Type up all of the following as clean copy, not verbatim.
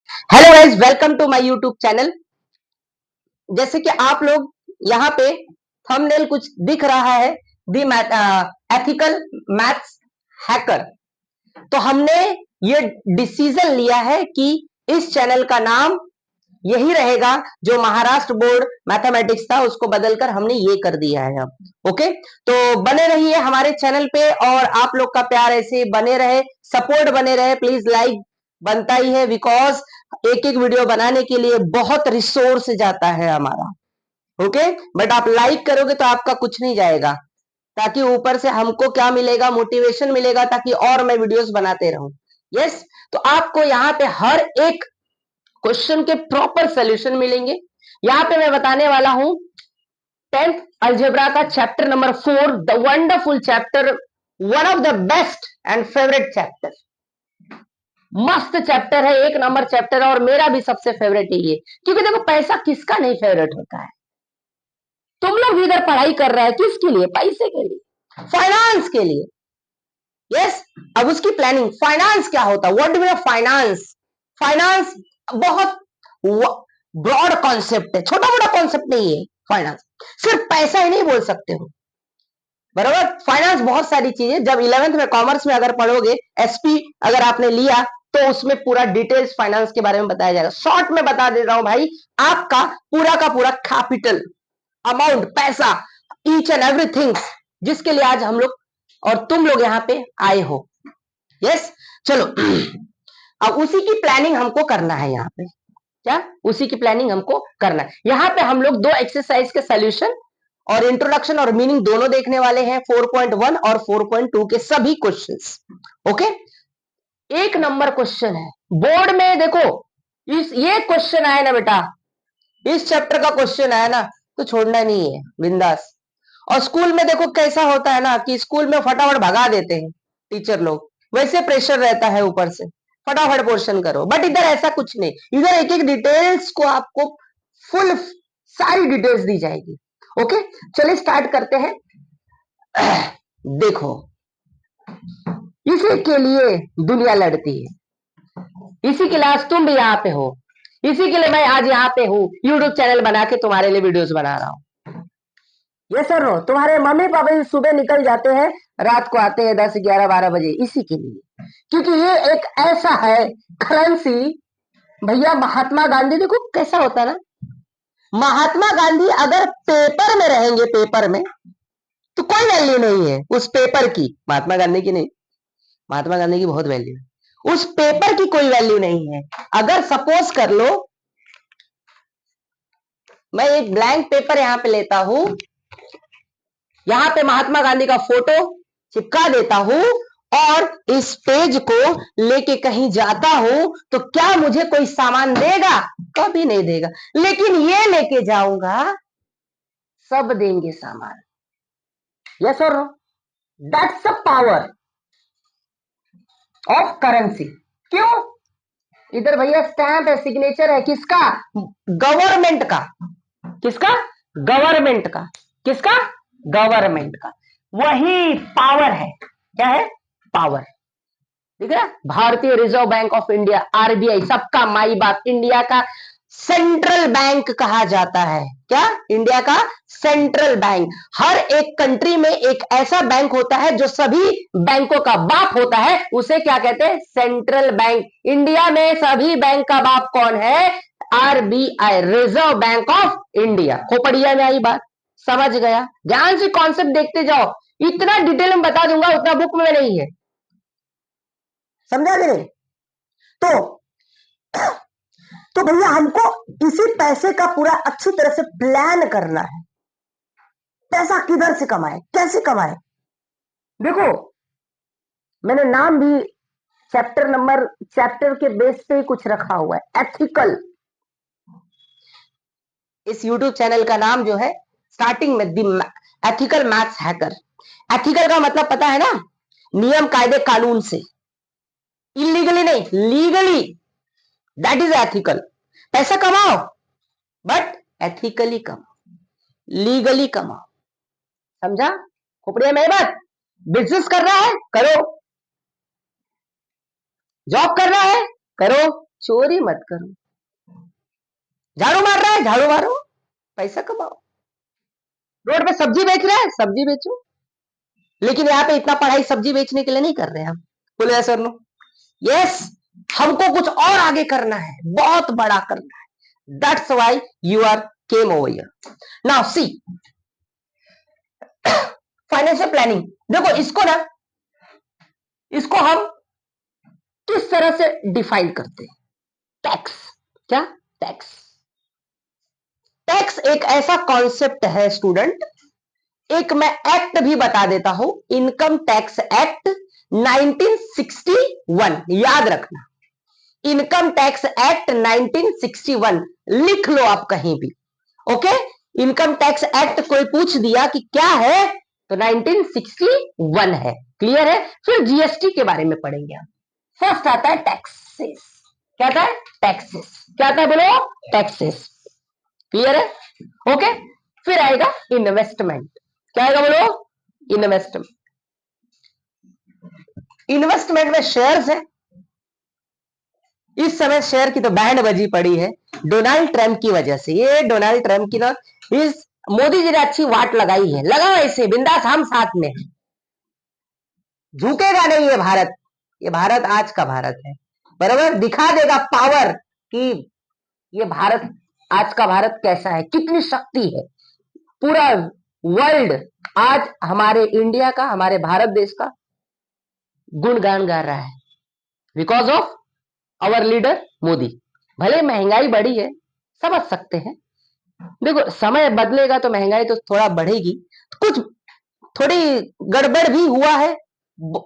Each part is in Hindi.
Hello guys, welcome to my YouTube channel. जैसे कि आप लोग यहाँ पे थंबनेल कुछ दिख रहा है, दी एथिकल मैथ्स हैकर। तो हमने ये डिसीजन लिया है कि इस चैनल का नाम यही रहेगा। जो महाराष्ट्र बोर्ड मैथमेटिक्स था उसको बदलकर हमने ये कर दिया है अब। ओके, तो बने रहिए हमारे चैनल पे और आप लोग का प्यार ऐसे बने रहे, सपोर्ट बने रहे। प्लीज लाइक बनता ही है, बिकॉज एक एक वीडियो बनाने के लिए बहुत रिसोर्स जाता है हमारा। ओके, बट आप लाइक करोगे तो आपका कुछ नहीं जाएगा, ताकि ऊपर से हमको क्या मिलेगा, मोटिवेशन मिलेगा, ताकि और मैं वीडियोस बनाते रहूं। यस, तो आपको यहाँ पे हर एक क्वेश्चन के प्रॉपर सोल्यूशन मिलेंगे। यहां पे मैं बताने वाला हूं 10th अलजेब्रा का chapter number 4, the wonderful chapter, one of the best and favourite chapter. मस्त चैप्टर है, एक नंबर चैप्टर है और मेरा भी सबसे फेवरेट है ये। क्योंकि देखो, पैसा किसका नहीं फेवरेट होता है। तुम लोग भी इधर पढ़ाई कर रहे हैं किसके लिए? पैसे के लिए, फाइनेंस के लिए। यस, अब उसकी प्लानिंग। फाइनेंस क्या होता है? What do mean finance? Finance बहुत ब्रॉड कॉन्सेप्ट है, छोटा मोटा कॉन्सेप्ट नहीं है। फाइनेंस सिर्फ पैसा ही नहीं बोल सकते हो, बराबर। फाइनेंस बहुत सारी चीजें। जब 11th में कॉमर्स में अगर पढ़ोगे, एसपी अगर आपने लिया, तो उसमें पूरा डिटेल्स फाइनेंस के बारे में बताया जाएगा। शॉर्ट में बता दे रहा हूं भाई, आपका पूरा का पूरा कैपिटल अमाउंट, पैसा, ईच एंड एवरीथिंग, जिसके लिए आज हम लोग और तुम लोग यहाँ पे आए हो। यस, चलो अब उसी की प्लानिंग हमको करना है। यहाँ पे क्या उसी की प्लानिंग हमको करना है। यहाँ पे हम लोग दो एक्सरसाइज के सोल्यूशन और इंट्रोडक्शन और मीनिंग दोनों देखने वाले हैं, 4.1 और 4.2 के सभी क्वेश्चंस। ओके, एक नंबर क्वेश्चन है बोर्ड में। देखो, ये क्वेश्चन आया ना बेटा, इस चैप्टर का क्वेश्चन आया ना, तो छोड़ना नहीं है, बिंदास। और स्कूल में देखो कैसा होता है ना, कि स्कूल में फटाफट भगा देते हैं टीचर लोग, वैसे प्रेशर रहता है ऊपर से, फटाफट पोर्शन करो। बट इधर ऐसा कुछ नहीं, इधर एक एक डिटेल्स को आपको फुल सारी डिटेल्स दी जाएगी। ओके, चलिए स्टार्ट करते हैं। देखो, इसी के लिए दुनिया लड़ती है, इसी के लिए आज तुम भी यहाँ पे हो, इसी के लिए मैं आज यहाँ पे हूँ, यूट्यूब चैनल बना के तुम्हारे लिए वीडियोस बना रहा हूँ। ये सर नो, तुम्हारे मम्मी पापा भी सुबह निकल जाते हैं, रात को आते हैं 10 11 12 बजे, इसी के लिए। क्योंकि ये एक ऐसा है करेंसी। भैया महात्मा गांधी, देखो कैसा होता है ना, महात्मा गांधी अगर पेपर में रहेंगे, पेपर में, तो कोई वैल्यू नहीं है उस पेपर की। महात्मा गांधी की नहीं, महात्मा गांधी की बहुत वैल्यू है, उस पेपर की कोई वैल्यू नहीं है। अगर सपोज कर लो, मैं एक ब्लैंक पेपर यहां पे लेता हूं, यहां पे महात्मा गांधी का फोटो चिपका देता हूं और इस पेज को लेके कहीं जाता हूं, तो क्या मुझे कोई सामान देगा? कभी नहीं देगा। लेकिन ये लेके जाऊंगा, सब देंगे सामान। यस और no? That's the power of currency. क्यों? इधर भैया स्टैंप है, सिग्नेचर है, किसका? गवर्नमेंट का। किसका? गवर्नमेंट का। किसका? गवर्नमेंट का। वही पावर है। क्या है? पावर। ठीक है, भारतीय reserve bank of India, RBI, सबका माई बाप, इंडिया का सेंट्रल बैंक कहा जाता है। क्या? इंडिया का सेंट्रल बैंक। हर एक कंट्री में एक ऐसा बैंक होता है जो सभी बैंकों का बाप होता है, उसे क्या कहते हैं? Central bank. इंडिया में सभी बैंक का बाप कौन है? RBI, reserve bank of India. खोपड़िया में आई बात, समझ गया? ध्यान से कॉन्सेप्ट देखते जाओ, इतना डिटेल में बता दूंगा उतना बुक में नहीं है, समझा कि नहीं? तो भैया हमको इसी पैसे का पूरा अच्छी तरह से प्लान करना है। पैसा किधर से कमाए, कैसे कमाए? देखो, मैंने नाम भी चैप्टर के बेस पे ही कुछ रखा हुआ है, एथिकल। इस यूट्यूब चैनल का नाम जो है, स्टार्टिंग में दी एथिकल मैथ्स हैकर। एथिकल का मतलब पता है ना? नियम कायदे कानून से, इलीगली नहीं, लीगली। That is ethical. पैसा कमाओ बट एथिकली कमाओ, लीगली कमाओ। समझा? खोपड़िया में बात। बिजनेस करना है, करो। जॉब करना है, करो। चोरी मत करो। झाड़ू मार रहा है, झाड़ू मारो, पैसा कमाओ। रोड पे सब्जी बेच रहा है, सब्जी बेचो। लेकिन यहाँ पे इतना पढ़ाई सब्जी बेचने के लिए नहीं कर रहे हैं हम। बोले यस और नो? यस, हमको कुछ और आगे करना है, बहुत बड़ा करना है। That's why you are came over here. Now see financial planning. देखो इसको ना, इसको हम किस तरह से डिफाइन करते हैं? टैक्स। क्या? टैक्स। टैक्स एक ऐसा कॉन्सेप्ट है स्टूडेंट, एक मैं एक्ट भी बता देता हूं, इनकम टैक्स एक्ट 1961। याद रखना, इनकम टैक्स एक्ट 1961 लिख लो आप कहीं भी। ओके, इनकम टैक्स एक्ट कोई पूछ दिया कि क्या है तो 1961 है। क्लियर है? फिर जीएसटी के बारे में पढ़ेंगे हम। फर्स्ट आता है टैक्सेस। क्या आता है? टैक्सेस। क्या आता है बोलो? टैक्सेस। क्लियर है? ओके, फिर आएगा इन्वेस्टमेंट। क्या आएगा बोलो? इन्वेस्टमेंट। इन्वेस्टमेंट में शेयर्स है। इस समय शेयर की तो बैंड बजी पड़ी है डोनाल्ड ट्रंप की वजह से। ये डोनाल्ड ट्रंप की ना, इस मोदी जी ने अच्छी वाट लगाई है। लगाओ ऐसे बिंदास, हम साथ में। झुकेगा नहीं ये भारत। ये भारत आज का भारत है, बराबर। दिखा देगा पावर कि ये भारत आज का भारत कैसा है, कितनी शक्ति है। पूरा वर्ल्ड आज हमारे इंडिया का, हमारे भारत देश का गुणगान गा रहा है, because of our leader Modi. भले महंगाई बढ़ी है, समझ सकते हैं। देखो समय बदलेगा तो महंगाई तो थोड़ा बढ़ेगी, कुछ थोड़ी गड़बड़ भी हुआ है,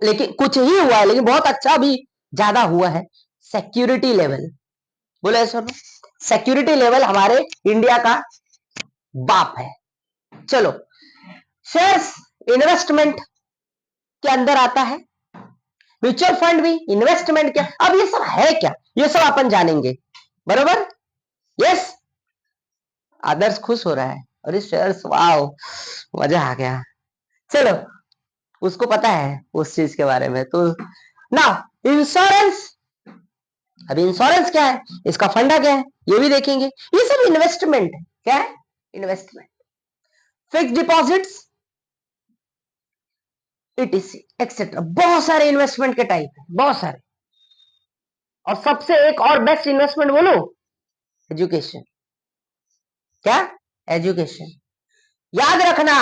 लेकिन कुछ ही हुआ है, लेकिन बहुत अच्छा भी ज्यादा हुआ है। सिक्योरिटी लेवल, बोले सर, सिक्योरिटी लेवल हमारे इंडिया का बाप है। चलो, शेयर्स इन्वेस्टमेंट के अंदर आता है, म्यूचुअल फंड भी इन्वेस्टमेंट। क्या अब ये सब है क्या, ये सब अपन जानेंगे, बराबर। यस, आदर्श खुश हो रहा है, और इस शेयर्स, वाओ मजा आ गया। चलो, उसको पता है उस चीज के बारे में। तो ना इंश्योरेंस, अभी इंश्योरेंस क्या है, इसका फंडा क्या है, ये भी देखेंगे। ये सब इन्वेस्टमेंट है। क्या है? Investment. Fix deposits, etc etcetera, बहुत सारे इन्वेस्टमेंट के टाइप है, बहुत सारे। और सबसे एक और बेस्ट इन्वेस्टमेंट बोलो, एजुकेशन। क्या? एजुकेशन। याद रखना,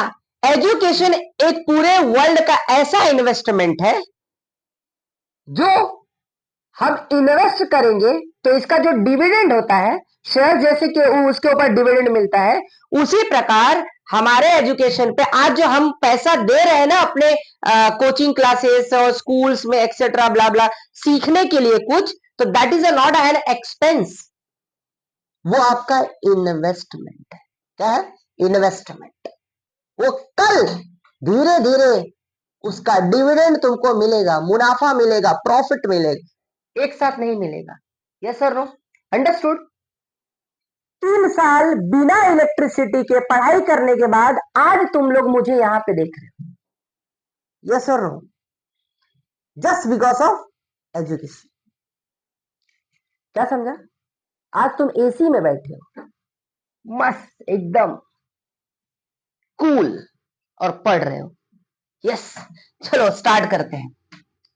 एजुकेशन एक पूरे वर्ल्ड का ऐसा इन्वेस्टमेंट है जो हम इन्वेस्ट करेंगे तो इसका जो डिविडेंड होता है, शेयर जैसे कि उसके ऊपर डिविडेंड मिलता है, उसी प्रकार हमारे एजुकेशन पे आज जो हम पैसा दे रहे हैं ना अपने कोचिंग क्लासेस और स्कूल्स में एक्सेट्रा ब्ला ब्ला सीखने के लिए कुछ, तो that is not an expense, वो आपका इन्वेस्टमेंट है। क्या है? इन्वेस्टमेंट। वो कल धीरे धीरे उसका डिविडेंड तुमको मिलेगा, मुनाफा मिलेगा, प्रॉफिट मिलेगा, एक साथ नहीं मिलेगा। Yes sir, no? अंडरस्टूड? 3 साल बिना इलेक्ट्रिसिटी के पढ़ाई करने के बाद आज तुम लोग मुझे यहां पे देख रहे हो। Yes sir, no? Just because of education. क्या समझा? आज तुम एसी में बैठे हो, मस्त एकदम कूल, और पढ़ रहे हो। यस, चलो स्टार्ट करते हैं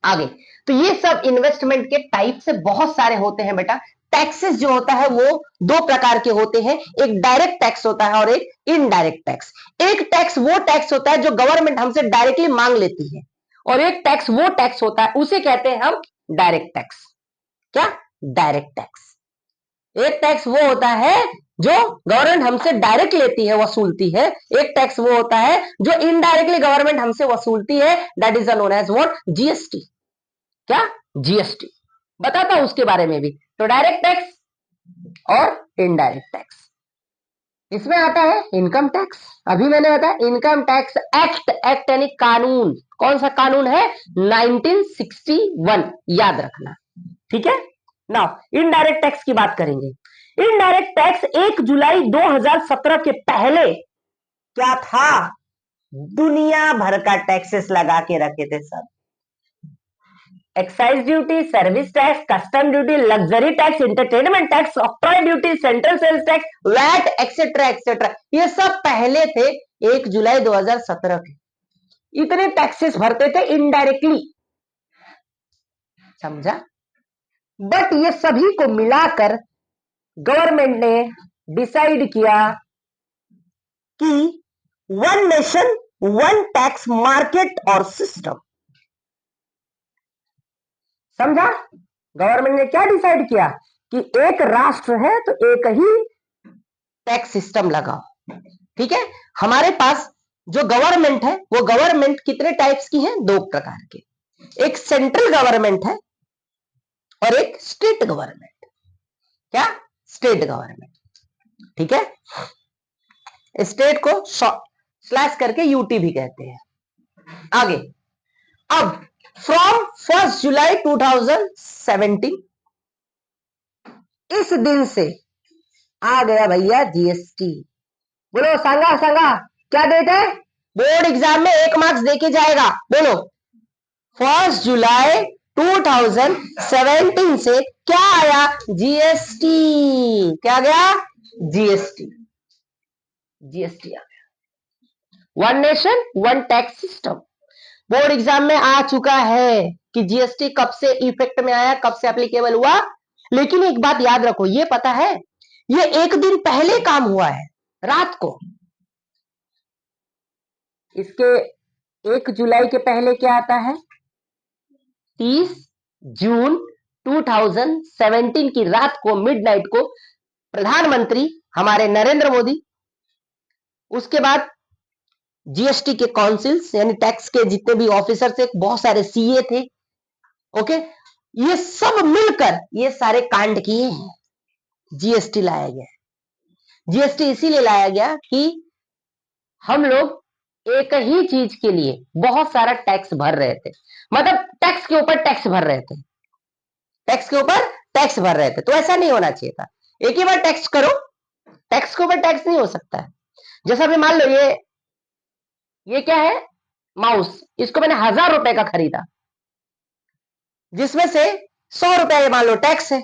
आगे। तो ये सब इन्वेस्टमेंट के टाइप से बहुत सारे होते हैं बेटा। टैक्सेस जो होता है वो 2 प्रकार के होते हैं, एक डायरेक्ट टैक्स होता है और एक इनडायरेक्ट टैक्स। एक टैक्स वो टैक्स होता है जो गवर्नमेंट हमसे डायरेक्टली मांग लेती है, और एक टैक्स वो टैक्स होता है, उसे कहते हैं हम डायरेक्ट टैक्स। क्या? Direct tax. एक टैक्स वो होता है जो गवर्नमेंट हमसे डायरेक्ट लेती है, वसूलती है। एक टैक्स वो होता है जो इनडायरेक्टली गवर्नमेंट हमसे वसूलती है, that is known as what? GST. क्या? जीएसटी। बताता हूं उसके बारे में भी। तो डायरेक्ट टैक्स और इनडायरेक्ट टैक्स, इसमें आता है इनकम टैक्स। अभी मैंने बताया इनकम टैक्स एक्ट, एक्ट यानी कानून। कौन सा कानून है? 1961, याद रखना, ठीक है। नाउ इनडायरेक्ट टैक्स की बात करेंगे। इनडायरेक्ट टैक्स 1 जुलाई 2017 के पहले क्या था? दुनिया भर का टैक्सेस लगा के रखे थे सब। Excise duty, service tax, custom duty, luxury tax, entertainment tax, octroi duty, central sales tax, VAT etcetera etcetera, ये सब पहले थे 1 जुलाई 2017 के। इतने टैक्सेस भरते थे इनडायरेक्टली, समझा। बट ये सभी को मिलाकर गवर्नमेंट ने डिसाइड किया कि one nation one tax market और सिस्टम। समझा। गवर्नमेंट ने क्या डिसाइड किया कि एक राष्ट्र है तो एक ही टैक्स सिस्टम लगाओ। ठीक है। हमारे पास जो गवर्नमेंट है वो गवर्नमेंट कितने टाइप्स की है? 2 प्रकार के, एक सेंट्रल गवर्नमेंट है और एक स्टेट गवर्नमेंट। क्या? State government. ठीक है। स्टेट को स्लैश करके यूटी भी कहते हैं। आगे, अब फ्रॉम 1 जुलाई 2017 इस दिन से आ गया भैया जीएसटी। बोलो संगा संगा, क्या डेट है? बोर्ड एग्जाम में 1 मार्क्स देके जाएगा। बोलो 1 जुलाई 2017 से क्या आया? जीएसटी। क्या गया? जीएसटी। जीएसटी आ गया। One nation one tax system board exam में आ चुका है कि जीएसटी कब से इफेक्ट में आया, कब से एप्लीकेबल हुआ। लेकिन एक बात याद रखो, ये पता है ये 1 दिन पहले काम हुआ है, रात को। इसके 1 जुलाई के पहले क्या आता है? 30 जून 2017 की रात को, मिडनाइट को, प्रधानमंत्री हमारे नरेंद्र मोदी, उसके बाद जीएसटी के काउंसिल्स यानी टैक्स के जितने भी ऑफिसर थे, बहुत सारे सीए थे, ओके, ये सब मिलकर ये सारे कांड किए हैं। जीएसटी लाया गया। जीएसटी इसीलिए लाया गया कि हम लोग एक ही चीज के लिए बहुत सारा टैक्स भर रहे थे, मतलब टैक्स के ऊपर टैक्स भर रहे थे, टैक्स के ऊपर टैक्स भर रहे थे। तो ऐसा नहीं होना चाहिए था। एक ही बार टैक्स करो, टैक्स के ऊपर टैक्स नहीं हो सकता है। जैसा अभी मान लो ये क्या है? माउस। इसको मैंने 1000 रुपए का खरीदा, जिसमें से 100 रुपए मान लो टैक्स है।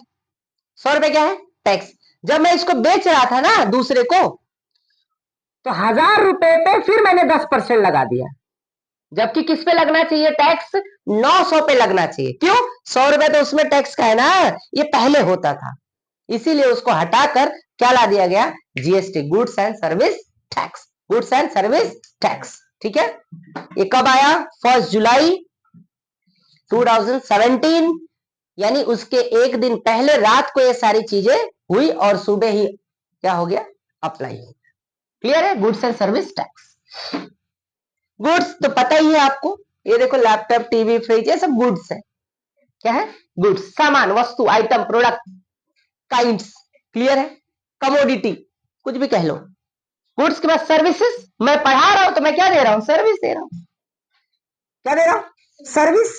100 रुपए क्या है? टैक्स। जब मैं इसको बेच रहा था ना दूसरे को, तो 1000 रुपए पे फिर मैंने 10% लगा दिया, जबकि किस पे लगना चाहिए टैक्स? 900 पे लगना चाहिए। क्यों? 100 रुपए तो उसमें टैक्स का है ना, ये पहले होता था, इसीलिए उसको हटाकर क्या ला दिया गया? GST, goods and service tax. Goods and service tax. ठीक है। ये कब आया? 1 जुलाई 2017, यानी उसके 1 दिन पहले रात को ये सारी चीजें हुई और सुबह ही क्या हो गया? अप्लाई हो गया। क्लियर है? Goods and service tax. Goods तो पता ही है आपको, ये देखो लैपटॉप, टीवी, फ्रिज, ये सब गुड्स है। क्या है? गुड्स, सामान, वस्तु, आइटम, प्रोडक्ट, काइंड्स। क्लियर है? कमोडिटी, कुछ भी कह लो। गुड्स के बाद सर्विसेज, मैं पढ़ा रहा हूं तो मैं क्या दे रहा हूं? सर्विस दे रहा हूं। क्या दे रहा हूं? सर्विस।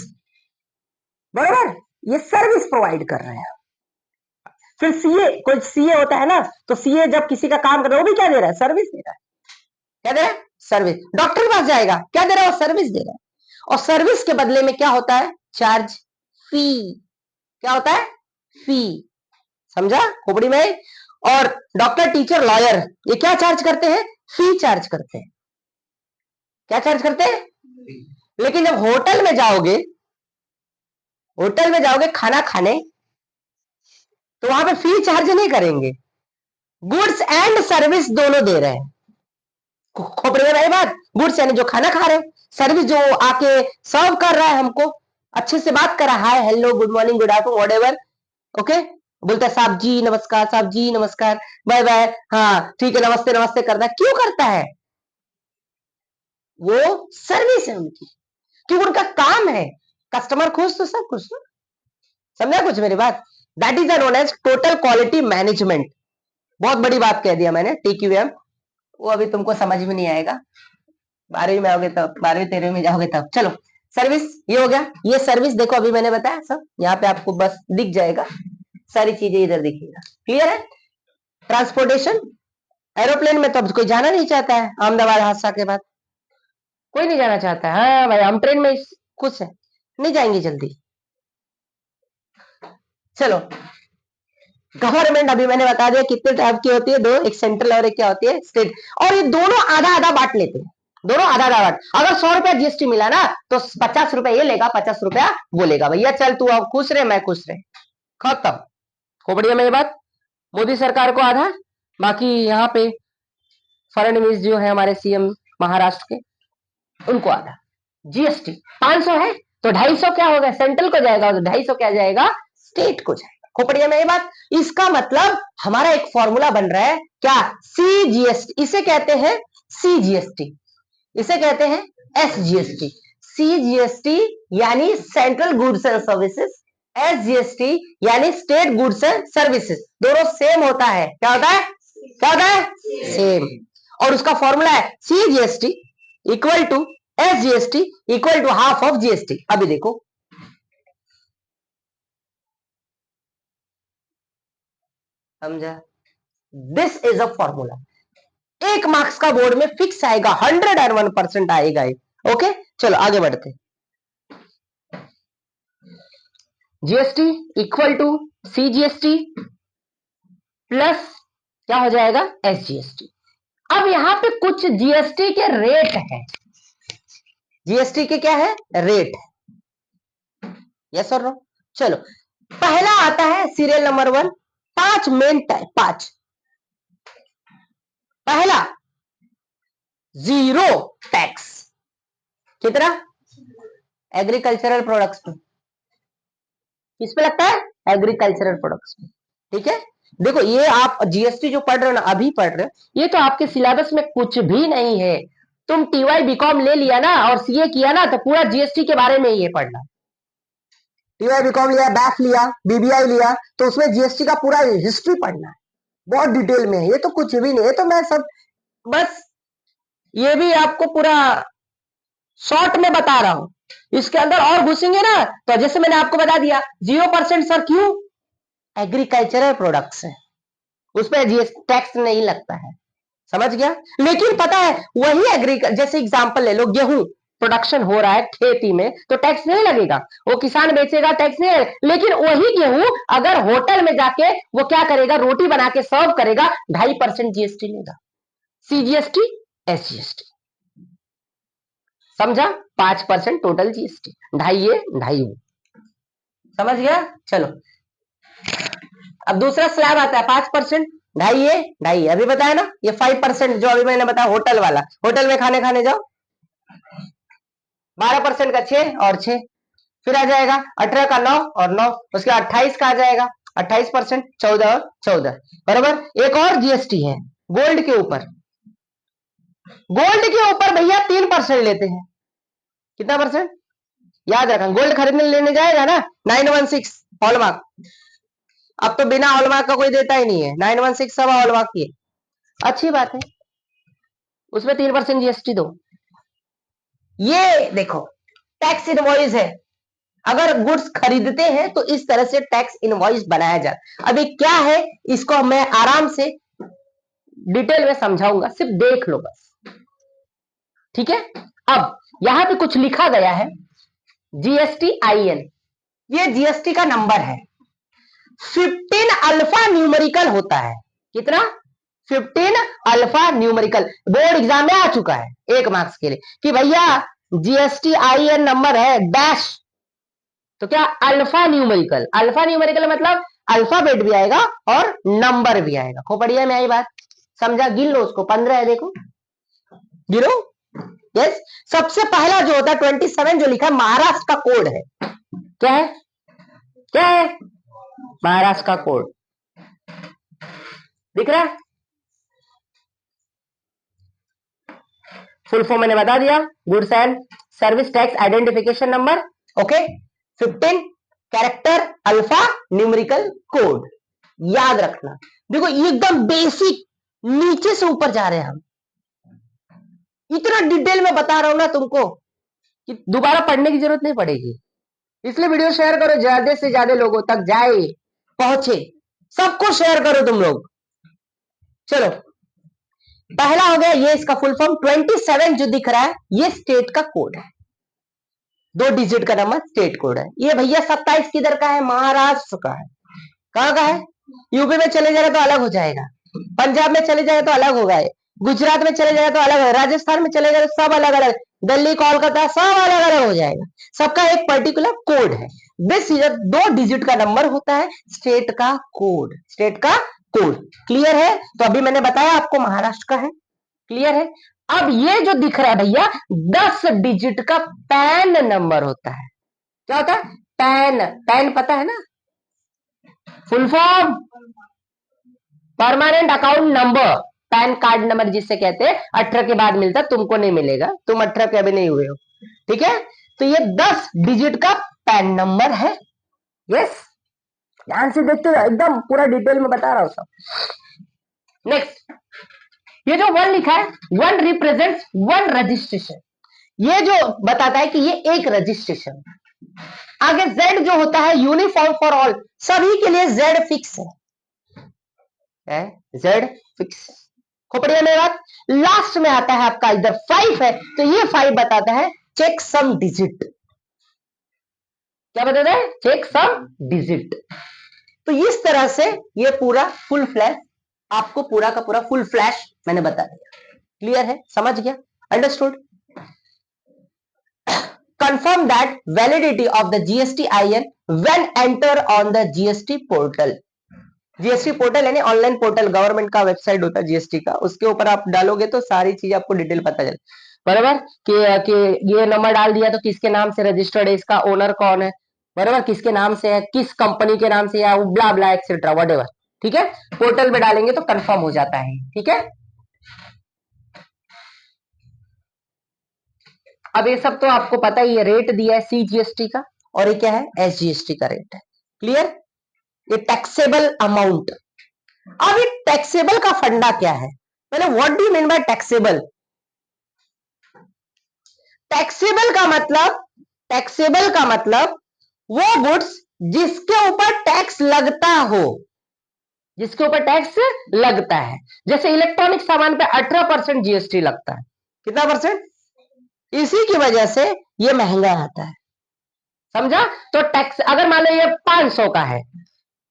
बराबर, ये सर्विस प्रोवाइड कर रहे हैं। फिर सीए, कोई सीए होता है ना, तो सीए जब किसी का काम कर रहा है वो भी क्या दे रहा है? सर्विस दे रहा है। क्या दे रहा है? सर्विस। डॉक्टर के पास जाएगा, क्या दे रहा है? सर्विस दे रहा है। और सर्विस के बदले में क्या होता है? चार्ज, फी। क्या होता है? फी। समझा खोपड़ी में? और डॉक्टर, टीचर, लॉयर, ये क्या चार्ज करते हैं? फी चार्ज करते हैं। क्या चार्ज करते हैं? लेकिन जब होटल में जाओगे, होटल में जाओगे खाना खाने, तो वहां पे फी चार्ज नहीं करेंगे, गुड्स एंड सर्विस दोनों दे रहे हैं। खोपड़ी में रही बात? गुड्स यानी जो खाना खा रहे हैं, सर्विस जो आके सर्व कर रहा है हमको, अच्छे से बात कर रहा है, hello, good morning, good afternoon, whatever, okay, बोलता है साहब जी नमस्कार, साहब जी नमस्कार, बाय बाय, हाँ ठीक है, नमस्ते नमस्ते करता है। क्यों करता है? वो सर्विस है उनकी, क्योंकि उनका काम है। कस्टमर खुश तो सब खुश। समझा कुछ मेरी बात? That is known as total quality management. बहुत बड़ी बात कह दिया मैंने, टीक्यूएम, वो अभी तुमको समझ में नहीं आएगा, 12वीं में आओगे तब, 12वीं 13वीं में जाओगे तब। चलो, सर्विस ये हो गया। ये सर्विस देखो अभी मैंने बताया सब, यहाँ पे आपको बस दिख जाएगा, सारी चीजें इधर दिखेगा। क्लियर है? ट्रांसपोर्टेशन, एरोप्लेन में तो अब कोई जाना नहीं चाहता है, अहमदाबाद हादसा के बाद कोई नहीं जाना चाहता है। हाँ भाई, हम ट्रेन में खुश है, नहीं जाएंगे जल्दी। चलो, गवर्नमेंट अभी मैंने बता दिया कितने टाइप की होती है, दो, एक सेंट्रल और एक क्या होती है, स्टेट। और ये दोनों आधा आधा बांट लेते हैं, दोनों आधा आधा बांट। अगर 100 रुपया जीएसटी मिला ना तो 50 रुपया ये लेगा, 50 रुपया वो लेगा। भैया चल तू अब खुश रहे, मैं खुश रहे, खत्म। खोपड़िया में ये बात, मोदी सरकार को आधा, बाकी यहाँ पे फडणवीस जो है हमारे सीएम महाराष्ट्र के, उनको आधा। जीएसटी 500 है तो 250 क्या होगा, सेंट्रल को जाएगा, और 250 क्या जाएगा, स्टेट को जाएगा। खोपड़िया में ये बात। इसका मतलब हमारा एक फॉर्मूला बन रहा है क्या, सीजीएसटी। इसे कहते हैं सीजीएसटी, इसे कहते हैं एसजीएसटी। सीजीएसटी यानी central goods and services, SGST यानी स्टेट गुड्स एंड सर्विसेज। दोनों सेम होता है, क्या होता है, क्या होता है, सेम। और उसका फॉर्मूला है CGST equal to SGST equal to half of GST. अभी देखो, समझा, this is a formula. 1 marks का बोर्ड में फिक्स आएगा, 101% आएगा। ओके चलो आगे बढ़ते। GST equal to CGST plus क्या हो जाएगा, एसजीएसटी। अब यहां पे कुछ जीएसटी के रेट है, जीएसटी के क्या है, रेट, यस और नो। चलो पहला आता है सीरियल नंबर 1, 5 मेन टाइप, 5। पहला जीरो टैक्स, कितना, एग्रीकल्चरल प्रोडक्ट्स पे, किस पे लगता है, एग्रीकल्चरल प्रोडक्ट्स पे। ठीक है, देखो ये आप जीएसटी जो पढ़ रहे हो ना, अभी पढ़ रहे हो, ये तो आपके सिलेबस में कुछ भी नहीं है। तुम टीवाई बीकॉम ले लिया ना और सीए किया ना, तो पूरा जीएसटी के बारे में ही ये पढ़ना। टीवाई बीकॉम लिया, बैक लिया, बीबीआई लिया, तो उसमें जीएसटी का पूरा हिस्ट्री पढ़ना है, बहुत डिटेल में है। ये तो कुछ भी नहीं है, तो मैं सब बस ये भी आपको पूरा शॉर्ट में बता रहा हूं। इसके अंदर और घुसेंगे ना तो जैसे मैंने आपको बता दिया 0% सर, क्यों, एग्रीकल्चरल प्रोडक्ट्स है, उसमें जीएसटी टैक्स नहीं लगता है, समझ गया। लेकिन पता है वही एग्रीकल्चर, जैसे एग्जांपल ले लो, गेहूं प्रोडक्शन हो रहा है खेती में तो टैक्स नहीं लगेगा, वो किसान बेचेगा, टैक्स नहीं लगेगा। लेकिन वही गेहूं अगर होटल में जाके वो क्या करेगा, रोटी बना के सर्व करेगा, 2.5% जीएसटी लेगा। सीजीएसटी एसजीएसटी, समझा, 5% टोटल जीएसटी, 2.5 ये 2.5 वो, समझ गया। चलो अब दूसरा स्लैब आता है 5%, 2.5 ये 2.5, अभी बताया ना, ये 5% जो अभी मैंने बताया होटल वाला, होटल में खाने जाओ, 12% का 6 और 6, फिर आ जाएगा 18 का 9 और 9, उसके 28 का आ जाएगा 28%, 14 और 14, बराबर। एक और जीएसटी है गोल्ड के ऊपर, गोल्ड के ऊपर भैया 3% लेते हैं, कितना परसेंट, याद रखना। गोल्ड खरीदने लेने जाएगा ना 916 हॉलमार्क, अब तो बिना हॉलमार्क का कोई देता ही नहीं है, 916 सब हॉलमार्क की है, अच्छी बात है, उसमें 3% जीएसटी दो। ये देखो टैक्स इनवॉइस है, अगर गुड्स खरीदते हैं तो इस तरह से टैक्स इनवॉइस बनाया जाता। अभी क्या है, इसको मैं आराम से डिटेल में समझाऊंगा, सिर्फ देख लो बस, ठीक है। अब यहां पे कुछ लिखा गया है, जीएसटी आईएन, ये जीएसटी का नंबर है, 15 अल्फा न्यूमेरिकल होता है, कितना, 15 अल्फा न्यूमेरिकल। बोर्ड एग्जाम में आ चुका है 1 मार्क्स के लिए कि भैया जीएसटी आईएन नंबर है डैश, तो क्या, अल्फा न्यूमेरिकल। अल्फा न्यूमेरिकल मतलब अल्फाबेट भी आएगा और नंबर भी आएगा। खोपड़िया में आई बात, समझा, गिन लो उसको, 15 है, देखो गिनो, यस। सबसे पहला जो होता है 27 जो लिखा है, महाराष्ट्र का कोड है, क्या है, क्या है, महाराष्ट्र का कोड दिख रहा है, फुल फॉर्म मैंने बता दिया, goods and service tax identification number, okay, 15 character alpha numerical code, याद रखना। देखो ये एकदम बेसिक, नीचे से ऊपर जा रहे हैं हम, इतना डिटेल में बता रहा हूं ना तुमको कि दोबारा पढ़ने की जरूरत नहीं पड़ेगी, इसलिए वीडियो शेयर करो, ज्यादा से ज्यादा लोगों तक जाए, पहुंचे, सबको शेयर करो तुम लोग। चलो पहला हो गया ये, इसका फुल फॉर्म 27 जो दिख रहा है ये स्टेट का कोड है, 2 डिजिट का नंबर स्टेट कोड है। ये भैया 27 किधर का है, महाराष्ट्र का है, कहाँ का है? यूपी में चले जाएगा तो अलग हो जाएगा, पंजाब में चले जाएगा तो अलग होगा, गुजरात में चले जाएगा तो अलग है, राजस्थान में चले जाएगा तो सब अलग अलग, दिल्ली कोलकाता सब अलग अलग हो जाएगा, सबका एक पर्टिकुलर कोड है। दिस इज 2 डिजिट का नंबर होता है, स्टेट का कोड, स्टेट का कोड। क्लियर है? तो अभी मैंने बताया आपको महाराष्ट्र का है, क्लियर है? अब ये जो दिख रहा है भैया 10 डिजिट का पैन नंबर होता है। क्या होता है? पैन। पैन पता है ना? Full form permanent account number, pan card number जिससे कहते हैं। 18 के बाद मिलता, तुमको नहीं मिलेगा, तुम 18 के अभी नहीं हुए हो, ठीक है? तो ये 10 डिजिट का पैन नंबर है। यस, ध्यान से देखते हो, एकदम पूरा डिटेल में बता रहा हूं सब। नेक्स्ट, ये जो 1 लिखा है, 1 रिप्रेजेंट्स 1 रजिस्ट्रेशन, ये जो बताता है कि ये एक रजिस्ट्रेशन। आगे Z जो होता है यूनिफॉर्म फॉर ऑल, सभी के लिए Z फिक्स है, Z फिक्स। खोपड़िया में बात। लास्ट में आता है आपका इधर 5 है, तो ये 5 बताता है चेक सम डिजिट। क्या बताता है? चेक सम डिजिट। तो इस तरह से ये पूरा फुल फ्लैश, आपको पूरा का पूरा फुल फ्लैश मैंने बता दिया। क्लियर है? समझ गया? Understood? Confirm that validity of the GSTIN when enter on the GST portal. GST portal यानी ऑनलाइन पोर्टल, गवर्नमेंट का वेबसाइट होता है जीएसटी का, उसके ऊपर आप डालोगे तो सारी चीज आपको डिटेल पता चले, बराबर? कि ये नंबर डाल दिया तो किसके नाम से रजिस्टर्ड है, इसका ओनर कौन है, बराबर? किसके नाम से है, किस कंपनी के नाम से है, ब्ला ब्ला एक्सेट्रा व्हाटएवर, ठीक है? पोर्टल में डालेंगे तो कंफर्म हो जाता है, ठीक है? अब ये सब तो आपको पता ही है, रेट दिया है CGST का, और ये क्या है? SGST का रेट है। क्लियर? ये टैक्सेबल अमाउंट। अब ये टैक्सेबल का फंडा क्या है? पहले what do you mean by taxable? Taxable का मतलब वो गुड्स जिसके ऊपर टैक्स लगता हो, जिसके ऊपर टैक्स लगता है। जैसे इलेक्ट्रॉनिक सामान पे 18% GST लगता है। कितना परसेंट? इसी की वजह से ये महंगा आता है, समझा? तो टैक्स अगर मान लो ये 500 का है,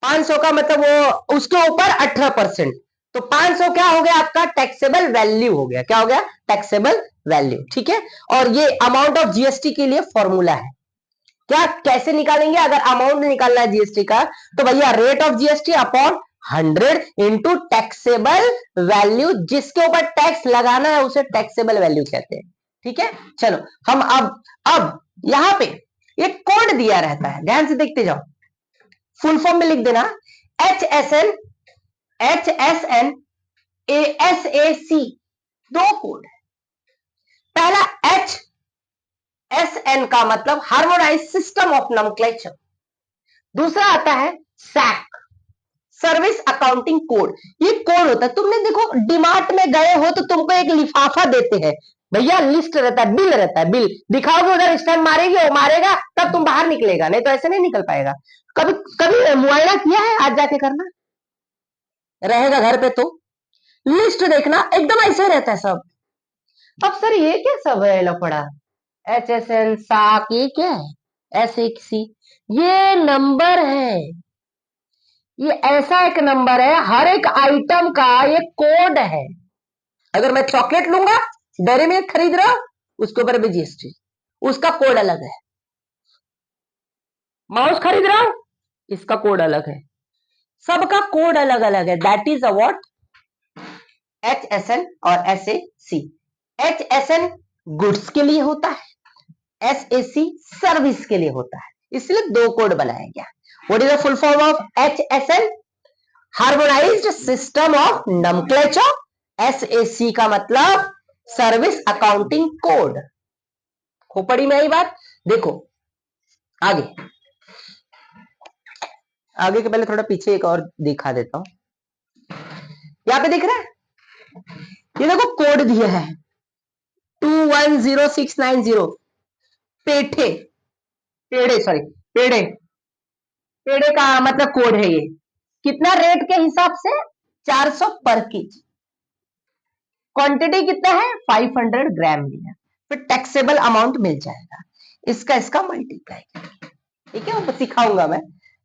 500 का मतलब वो उसके ऊपर 18%, तो 500 क्या हो गया आपका? टैक्सेबल वैल्यू हो गया। क्या हो गया? टैक्सेबल वैल्यू, ठीक है? और ये अमाउंट ऑफ जीएसटी के लिए फॉर्मूला है। क्या, कैसे निकालेंगे? अगर अमाउंट निकालना है जीएसटी का, तो भैया rate of GST upon 100 into taxable value, जिसके ऊपर टैक्स लगाना है उसे टैक्सेबल वैल्यू कहते हैं, ठीक है? चलो हम अब यहां पे एक कोड दिया रहता है, ध्यान से देखते जाओ, फुल फॉर्म में लिख देना, HSN ASAC, 2 कोड है। पहला HSN का मतलब हार्मोनाइज सिस्टम ऑफ नॉमेनक्लेचर, दूसरा आता है SAC, सर्विस अकाउंटिंग कोड। ये कोड होता है, तुमने देखो डीमार्ट में गए हो तो तुमको एक लिफाफा देते हैं भैया, लिस्ट रहता है, बिल रहता है, बिल दिखाओगे, उधर स्टैंप मारेगी, वो मारेगा तब तुम बाहर निकलेगा, नहीं तो ऐसे नहीं निकल पाएगा। कभी कभी मुआयना किया है? आज जाके करना रहेगा घर पे, तो लिस्ट देखना, एकदम ऐसे रहता है सब। अब सर ये क्या सब है लफड़ा? HSN साक, ये क्या है? SAC, ये नंबर है, ये ऐसा एक नंबर है, हर एक आइटम का ये कोड है। अगर मैं चॉकलेट लूंगा, डेयरी मिल्क खरीद रहा हूं, उसके ऊपर भी जीएसटी, उसका कोड अलग है। माउस खरीद रहा हूं, इसका कोड अलग है, सबका कोड अलग अलग है। That is a what? HSN और SAC। HSN गुड्स के लिए होता है, SAC सर्विस के लिए होता है, इसलिए 2 कोड बनाया गया। What is the full form of HSN? Harmonized system of nomenclature. SAC का मतलब सर्विस अकाउंटिंग कोड। खोपड़ी में आई बात? देखो आगे के पहले थोड़ा पीछे एक और दिखा देता हूं। यहां पे दिख रहा है, ये देखो कोड दिया है 210690, पेठे, पेड़े का मतलब कोड है ये। कितना रेट के हिसाब से? 400 पर केजी। क्वांटिटी कितना है? 500 ग्राम दिया, फिर टैक्सेबल अमाउंट मिल जाएगा, इसका मल्टीप्लाई, ठीक है? वो सिखाऊंगा मैं,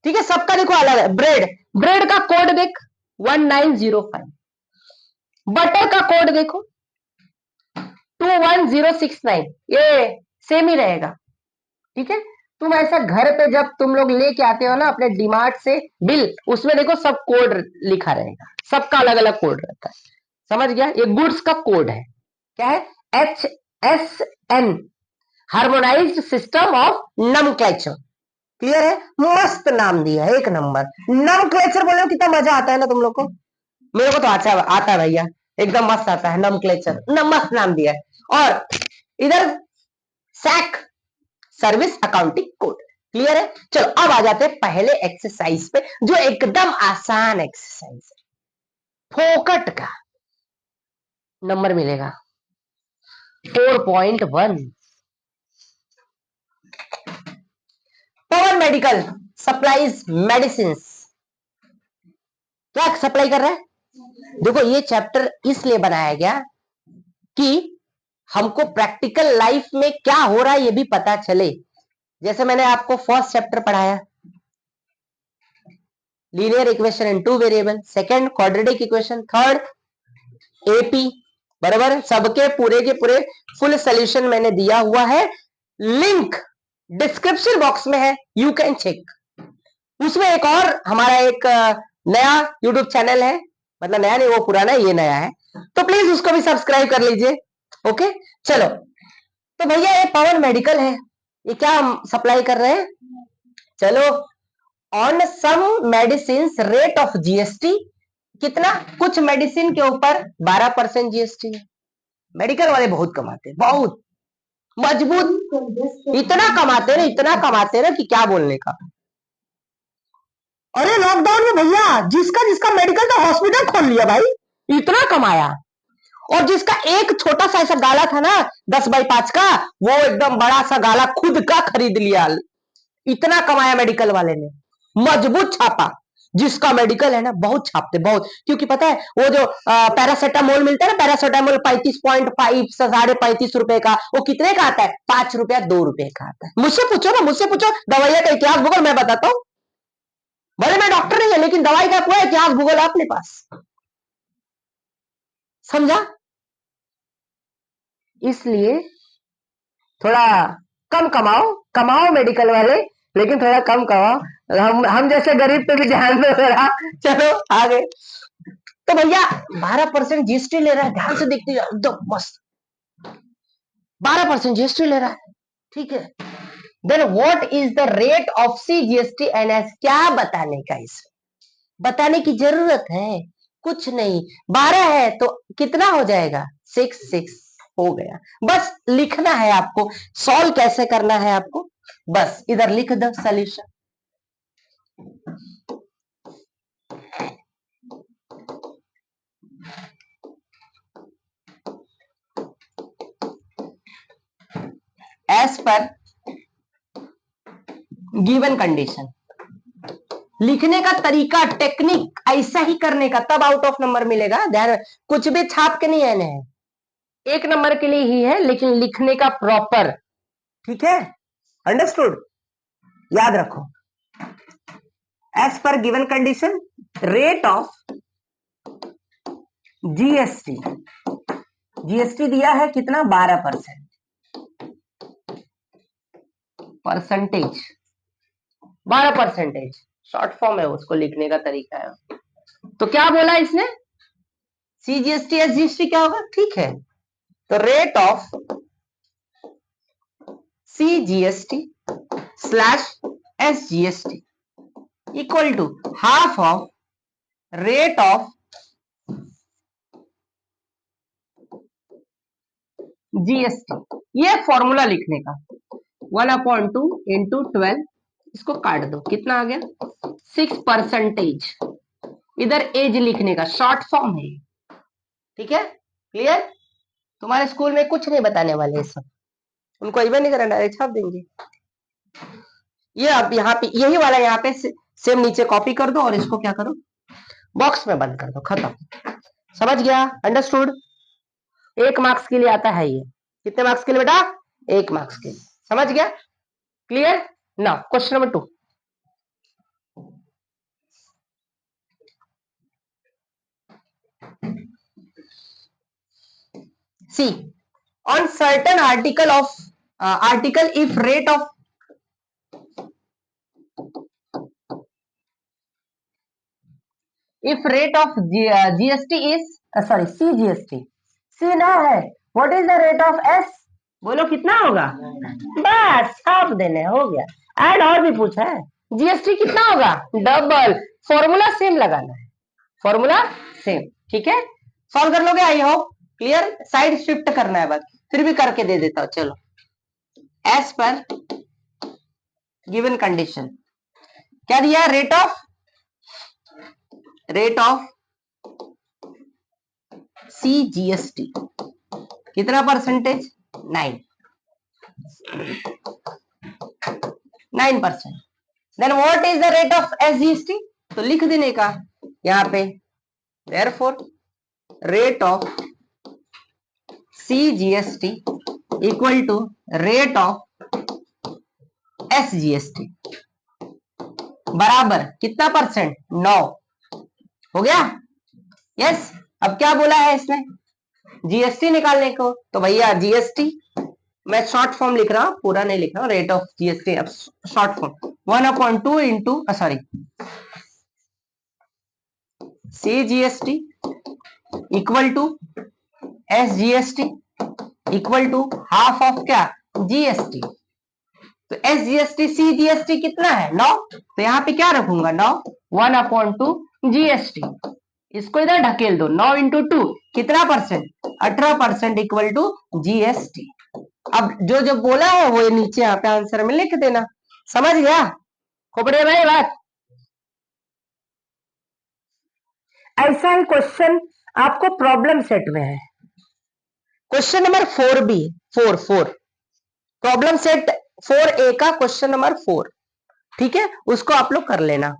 ठीक है? सबका देखो अलग है। ब्रेड ब्रेड का कोड देख 1905, बटर का कोड देखो 21069, ये सेम ही रहेगा। ठीक है, तुम ऐसा घर पे जब तुम लोग लेके आते हो ना अपने डीमार्ट से बिल, उसमें देखो सब कोड लिखा रहेगा, सबका अलग अलग कोड रहता है। समझ गया, ये गुड्स का कोड है, क्या है, HSN, harmonized system of nomenclature. Clear है, मस्त नाम दिया है, एक नंबर। नमक्लेचर बोले कितना मजा आता है ना तुम लोग को, मेरे को तो अच्छा आता है भैया, एकदम मस्त आता है नमक्लेचर, मस्त नाम दिया है। और इधर SAC, service accounting code. Clear है, चलो अब आ जाते हैं पहले एक्सरसाइज पे, जो एकदम आसान एक्सरसाइज है, फोकट का नंबर मिलेगा 4.1। पवन मेडिकल सप्लाईज मेडिसिन, क्या सप्लाई कर रहा है? देखो ये चैप्टर इसलिए बनाया गया कि हमको प्रैक्टिकल लाइफ में क्या हो रहा है ये भी पता चले। जैसे मैंने आपको फर्स्ट चैप्टर पढ़ाया, linear equation in 2 variable, second quadratic equation, third AP, बराबर, सबके पूरे के पूरे फुल सॉल्यूशन मैंने दिया हुआ है, लिंक डिस्क्रिप्शन बॉक्स में है, यू कैन चेक। उसमें एक और हमारा एक नया यूट्यूब चैनल है, मतलब नया नहीं, वो पुराना है, ये नया है, तो प्लीज उसको भी सब्सक्राइब कर लीजिए। ओके, चलो, तो भैया ये पवन मेडिकल है, ये क्या हम सप्लाई कर रहे हैं? चलो, on some medicine rate of GST कितना, कुछ मेडिसिन के ऊपर 12% जीएसटी है। मेडिकल वाले बहुत कमाते हैं, बहुत मजबूत, इतना कमाते ना, इतना कमाते ना कि क्या बोलने का। अरे लॉकडाउन में भैया जिसका जिसका मेडिकल का हॉस्पिटल खोल लिया भाई, इतना कमाया। और जिसका एक छोटा सा ऐसा गाला था ना 10x5 का, वो एकदम बड़ा सा गाला खुद का खरीद लिया, इतना कमाया मेडिकल वाले ने, मजबूत छापा। जिसका मेडिकल है ना बहुत छापते, बहुत, क्योंकि पता है वो जो पैरासेटामोल मिलता है ना, पैरासेटामोल 35.5 ₹35.5 का, वो कितने का आता है? ₹5 ₹2 का आता है। मुझसे पूछो ना, मुझसे पूछो दवाइयां का इतिहास भूगोल, मैं बताता हूँ। भले मैं डॉक्टर नहीं है, लेकिन दवाई का पूरा इतिहास भूगोल है अपने पास, समझा? इसलिए थोड़ा कम कमाओ, कमाओ मेडिकल वाले, लेकिन थोड़ा कम कमाओ, हम जैसे गरीब पे भी ध्यान दो जरा। चलो आगे, तो भैया 12% जीएसटी ले रहा है, ध्यान से देखते जाओ, एकदम मस्त 12% जीएसटी ले रहा है, ठीक है। Then what is the rate of CGST NS, क्या बताने का, इसमें बताने की जरूरत है कुछ नहीं, 12 है तो कितना हो जाएगा, 6 हो गया। बस लिखना है आपको, सॉल्व कैसे करना है आपको, बस इधर लिख दो solution. As per given condition, लिखने का तरीका, टेक्निक ऐसा ही करने का, तब आउट ऑफ नंबर मिलेगा। ध्यान, कुछ भी छाप के नहीं आने हैं, 1 नंबर के लिए ही है, लेकिन लिखने का प्रॉपर, ठीक है, अंडरस्टूड, याद रखो। As per given condition, rate of GST, GST दिया है कितना, 12%, परसेंटेज 12%, शॉर्ट फॉर्म है, उसको लिखने का तरीका है। तो क्या बोला इसने, सीजीएसटी एसजीएसटी क्या होगा, ठीक है, तो rate of CGST slash SGST equal to half of rate of GST. ये फॉर्मूला लिखने का 1/2 इंटू 12, इसको काट दो, कितना आ गया 6%। इधर एज लिखने का शॉर्ट फॉर्म है, ठीक है, क्लियर। तुम्हारे स्कूल में कुछ नहीं बताने वाले सब, उनको इवन नहीं करना, डायरेक्ट छाप देंगे। ये अब यहाँ पे यही वाला यहाँ पे सेम नीचे कॉपी कर दो, और इसको क्या करो, बॉक्स में बंद कर दो, खत्म। समझ गया, अंडरस्टूड। 1 मार्क्स के लिए आता है ये, कितने मार्क्स के लिए बेटा, 1 मार्क्स के लिए, समझ गया, clear. Now question number 2, see on certain article if rate of GST is sorry CGST C ना है, what is the rate of S, बोलो कितना होगा, बस छाप देने, हो गया। एंड और भी पूछा है, जीएसटी कितना होगा, डबल, फॉर्मूला सेम लगाना है, फॉर्मूला सेम, ठीक है। सॉल्व कर लोगे, I hope clear. Side shift करना है बस, फिर भी करके दे देता हूं, चलो। एज पर गिवन कंडीशन क्या दिया है, रेट ऑफ CGST कितना percentage, 9%। Then what is the rate of SGST, तो लिख देने का यहां पे, therefore rate of CGST equal to rate of SGST बराबर कितना परसेंट, 9, हो गया। यस, अब क्या बोला है इसने, जीएसटी निकालने को, तो भैया जीएसटी मैं शॉर्ट फॉर्म लिख रहा हूं, पूरा नहीं लिख रहा हूं, रेट ऑफ जीएसटी अब short form 1/2 into CGST equal to SGST equal to half of क्या, GST। तो SGST CGST कितना है, 9, तो यहाँ पे क्या रखूंगा, 9 1/2 GST, इसको इधर ढकेल दो, 9 इंटू 2 कितना परसेंट, 18% इक्वल टू GST। अब जो जो बोला है वो नीचे यहाँ पे आंसर में लिख देना, समझ गया खोपड़े भाई बात। ऐसा ही क्वेश्चन आपको प्रॉब्लम सेट में है, question number 4B, 4 problem set 4A का क्वेश्चन नंबर 4, ठीक है, उसको आप लोग कर लेना।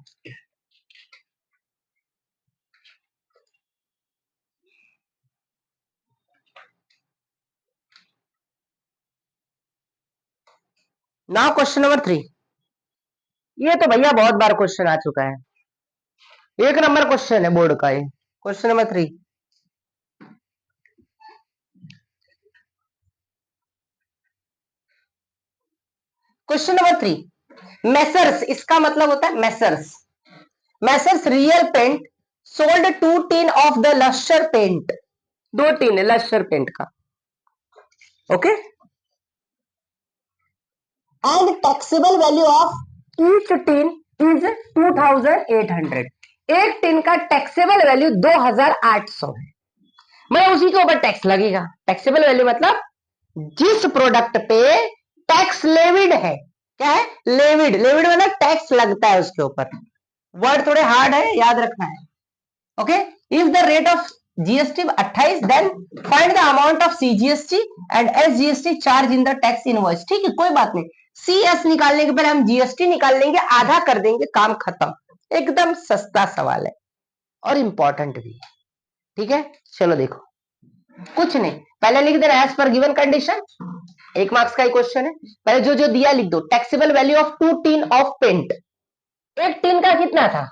नाउ क्वेश्चन नंबर 3, ये तो भैया बहुत बार क्वेश्चन आ चुका है, 1 नंबर क्वेश्चन है बोर्ड का, ये question number 3। Question number 3, messrs, इसका मतलब होता है messrs real paint sold 2 tin of the lustre paint, 2 tin है लश्यर पेंट का, okay, and taxable value of each tin is 2800, एक टिन का टैक्सेबल वैल्यू 2800 है, मैं उसी के ऊपर टैक्स लगेगा। टैक्सेबल वैल्यू मतलब जिस प्रोडक्ट पे टैक्स लेविड है, क्या है, लेविड मतलब टैक्स लगता है उसके ऊपर, वर्ड थोड़े हार्ड है, याद रखना है, okay. If the rate of GST 28, then find the amount of CGST and SGST charge in the tax invoice, ठीक है, कोई बात नहीं, CS निकालने के पहले हम GST निकाल लेंगे, आधा कर देंगे, काम खत्म, एकदम सस्ता सवाल है और इंपॉर्टेंट भी है, ठीक है। चलो देखो, कुछ नहीं, पहले लिख देना as per given condition, 1 marks का ही क्वेश्चन है, पहले जो जो दिया लिख दो, taxable value of 2 tin of paint, एक टिन का कितना था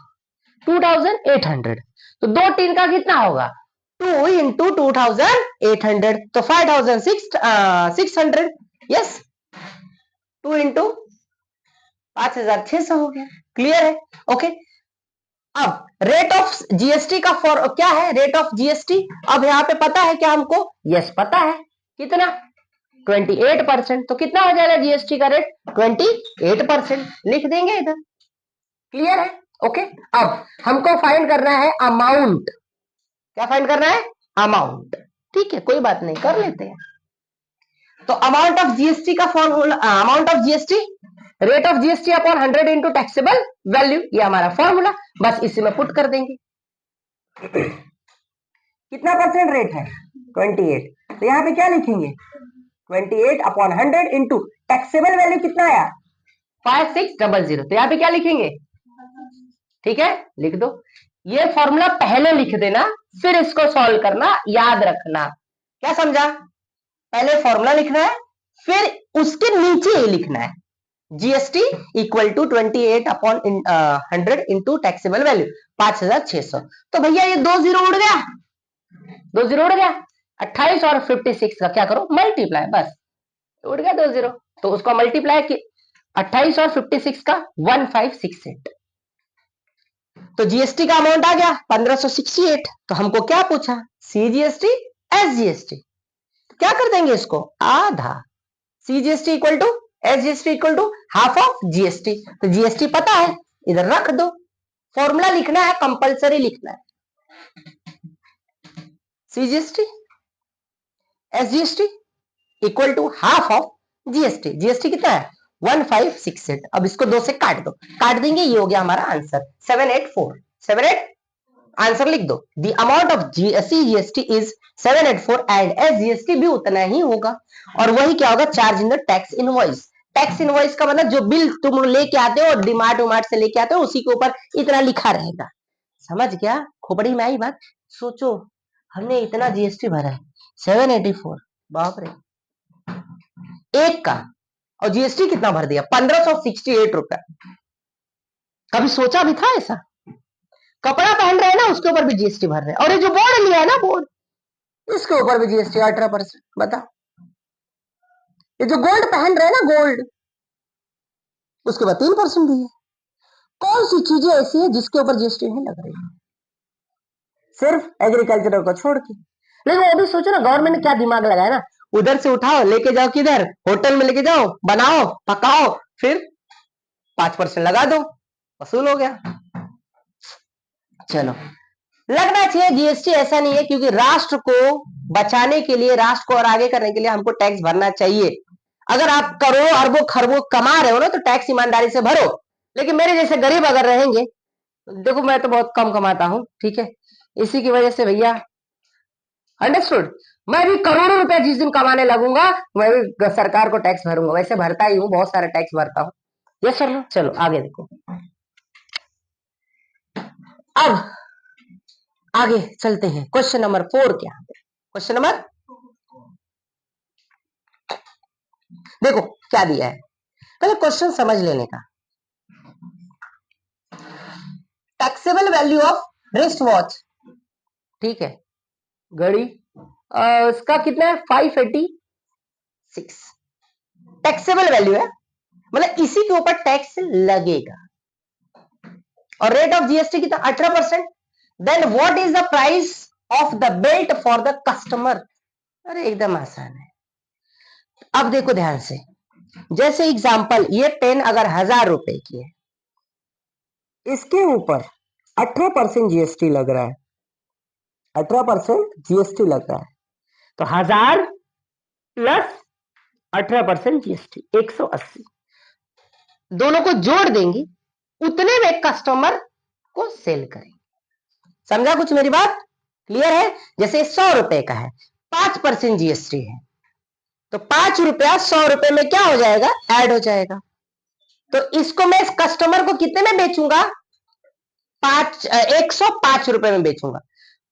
2800, तो 2 टिन का कितना होगा 2 इंटू 2800, तो 5600, यस, 2 इंटू 5600 हो गया, क्लियर है, ओके। अब रेट ऑफ जीएसटी का क्या है, रेट ऑफ जीएसटी, अब यहाँ पे पता है क्या हमको, यस पता है, कितना 28%, तो कितना हो जाएगा जीएसटी का रेट 28%, लिख देंगे इधर, क्लियर है, ओके। अब हमको फाइंड करना है अमाउंट, क्या फाइंड करना है, अमाउंट, ठीक है, कोई बात नहीं, कर लेते हैं। तो अमाउंट ऑफ जीएसटी का formula, amount of GST rate of GST upon 100 into taxable value, ये हमारा फॉर्मूला, बस इसी में पुट कर देंगे। कितना परसेंट रेट है 28, तो यहाँ पे क्या लिखेंगे 28 अपॉन 100 इंटू टैक्सेबल वैल्यू कितना आया 5600, तो यहाँ पे क्या लिखेंगे, ठीक है, लिख दो, ये फॉर्मूला पहले लिख देना, फिर इसको सॉल्व करना, याद रखना, क्या समझा, पहले फॉर्मूला लिखना है, फिर उसके नीचे ही लिखना है GST equal to 28 upon 100 into taxable value 5600, तो भैया ये 2 जीरो उड़ गया, 2 जीरो उड़ गया, 28 और 56 का क्या करो, मल्टीप्लाई, बस उड़ गया 2 जीरो। तो उसको मल्टीप्लाई कि 28 और 56 का 1568। तो जीएसटी का अमाउंट आ गया 1568। तो हमको क्या पूछा, सीजीएसटी एसजीएसटी, क्या कर देंगे इसको, आधा। CGST equal to SGST equal to half of GST. तो जीएसटी पता है, इधर रख दो, फॉर्मूला लिखना है, कंपलसरी लिखना है। CGST SGST equal to half of GST. GST कितना है 1568। अब इसको 2 से काट दो, काट देंगे, ये हो गया हमारा आंसर 784। 78 आंसर लिख दो। The amount of CGST is 784 and SGST भी उतना ही होगा। और वही क्या होगा, charge in the tax invoice. Tax invoice का मतलब जो बिल तुम लेके आते हो, डिमार्ट उमार्ट से लेके आते हो, उसी के ऊपर इतना लिखा रहेगा। समझ गया, खोपड़ी में आई बात। सोचो हमने इतना जीएसटी भरा है 784, बाप रे, एक का, और जीएसटी कितना भर दिया 1568 रुपए। कभी सोचा भी था ऐसा? कपड़ा पहन रहे हैं ना, उसके ऊपर भी जीएसटी भर रहे हैं। और ये जो बोर्ड लिया है ना, बोर्ड, इसके ऊपर भी जीएसटी 18%। बता, ये जो गोल्ड पहन रहे हैं ना, गोल्ड, उसके बाद 3% भी है। कौन सी चीजें ऐसी है जिसके ऊपर जीएसटी नहीं लग रही है? सिर्फ एग्रीकल्चर को छोड़ के। लेकिन वो भी सोचो ना, गवर्नमेंट ने क्या दिमाग लगाया ना, उधर से उठाओ लेके जाओ, किधर, होटल में लेके जाओ, बनाओ पकाओ, फिर 5% लगा दो, वसूल हो गया। चलो, लगना चाहिए जीएसटी ऐसा नहीं है, क्योंकि राष्ट्र को बचाने के लिए, राष्ट्र को और आगे करने के लिए हमको टैक्स भरना चाहिए। अगर आप करोड़ों अरबों खरबों कमा रहे हो ना, तो टैक्स ईमानदारी से भरो। लेकिन मेरे जैसे गरीब अगर रहेंगे, देखो मैं तो बहुत कम कमाता हूं, ठीक है, इसी की वजह से भैया, अंडरस्टूड, मैं भी करोड़ों रुपए जिस दिन कमाने लगूंगा, मैं भी सरकार को टैक्स भरूंगा। वैसे भरता ही हूँ, बहुत सारा टैक्स भरता हूँ। Yes sir. चलो आगे देखो, अब आगे चलते हैं। क्वेश्चन नंबर 4 क्या है? क्वेश्चन नंबर, देखो क्या दिया है, पहले क्वेश्चन समझ लेने का। Taxable value of wrist watch, ठीक है, घड़ी, उसका कितना है 586। टैक्सेबल वैल्यू है, मतलब इसी के ऊपर टैक्स लगेगा। और रेट ऑफ जीएसटी कितना 18%। Then what is the price of the belt for the customer. अरे एकदम आसान है। अब देखो ध्यान से, जैसे एग्जांपल, ये पेन अगर 1000 रुपए की है, इसके ऊपर 18% जीएसटी लग रहा है, 18% जीएसटी लग रहा है। तो 1000 प्लस 18% जीएसटी 180, दोनों को जोड़ देंगे, उतने में कस्टमर को सेल करेंगे। समझा कुछ मेरी बात, क्लियर है? जैसे 100 रुपए का है, 5% जीएसटी है, तो 5 रुपया 100 रुपए में क्या हो जाएगा, ऐड हो जाएगा। तो इसको मैं इस कस्टमर को कितने में बेचूंगा, 105 रुपए में बेचूंगा।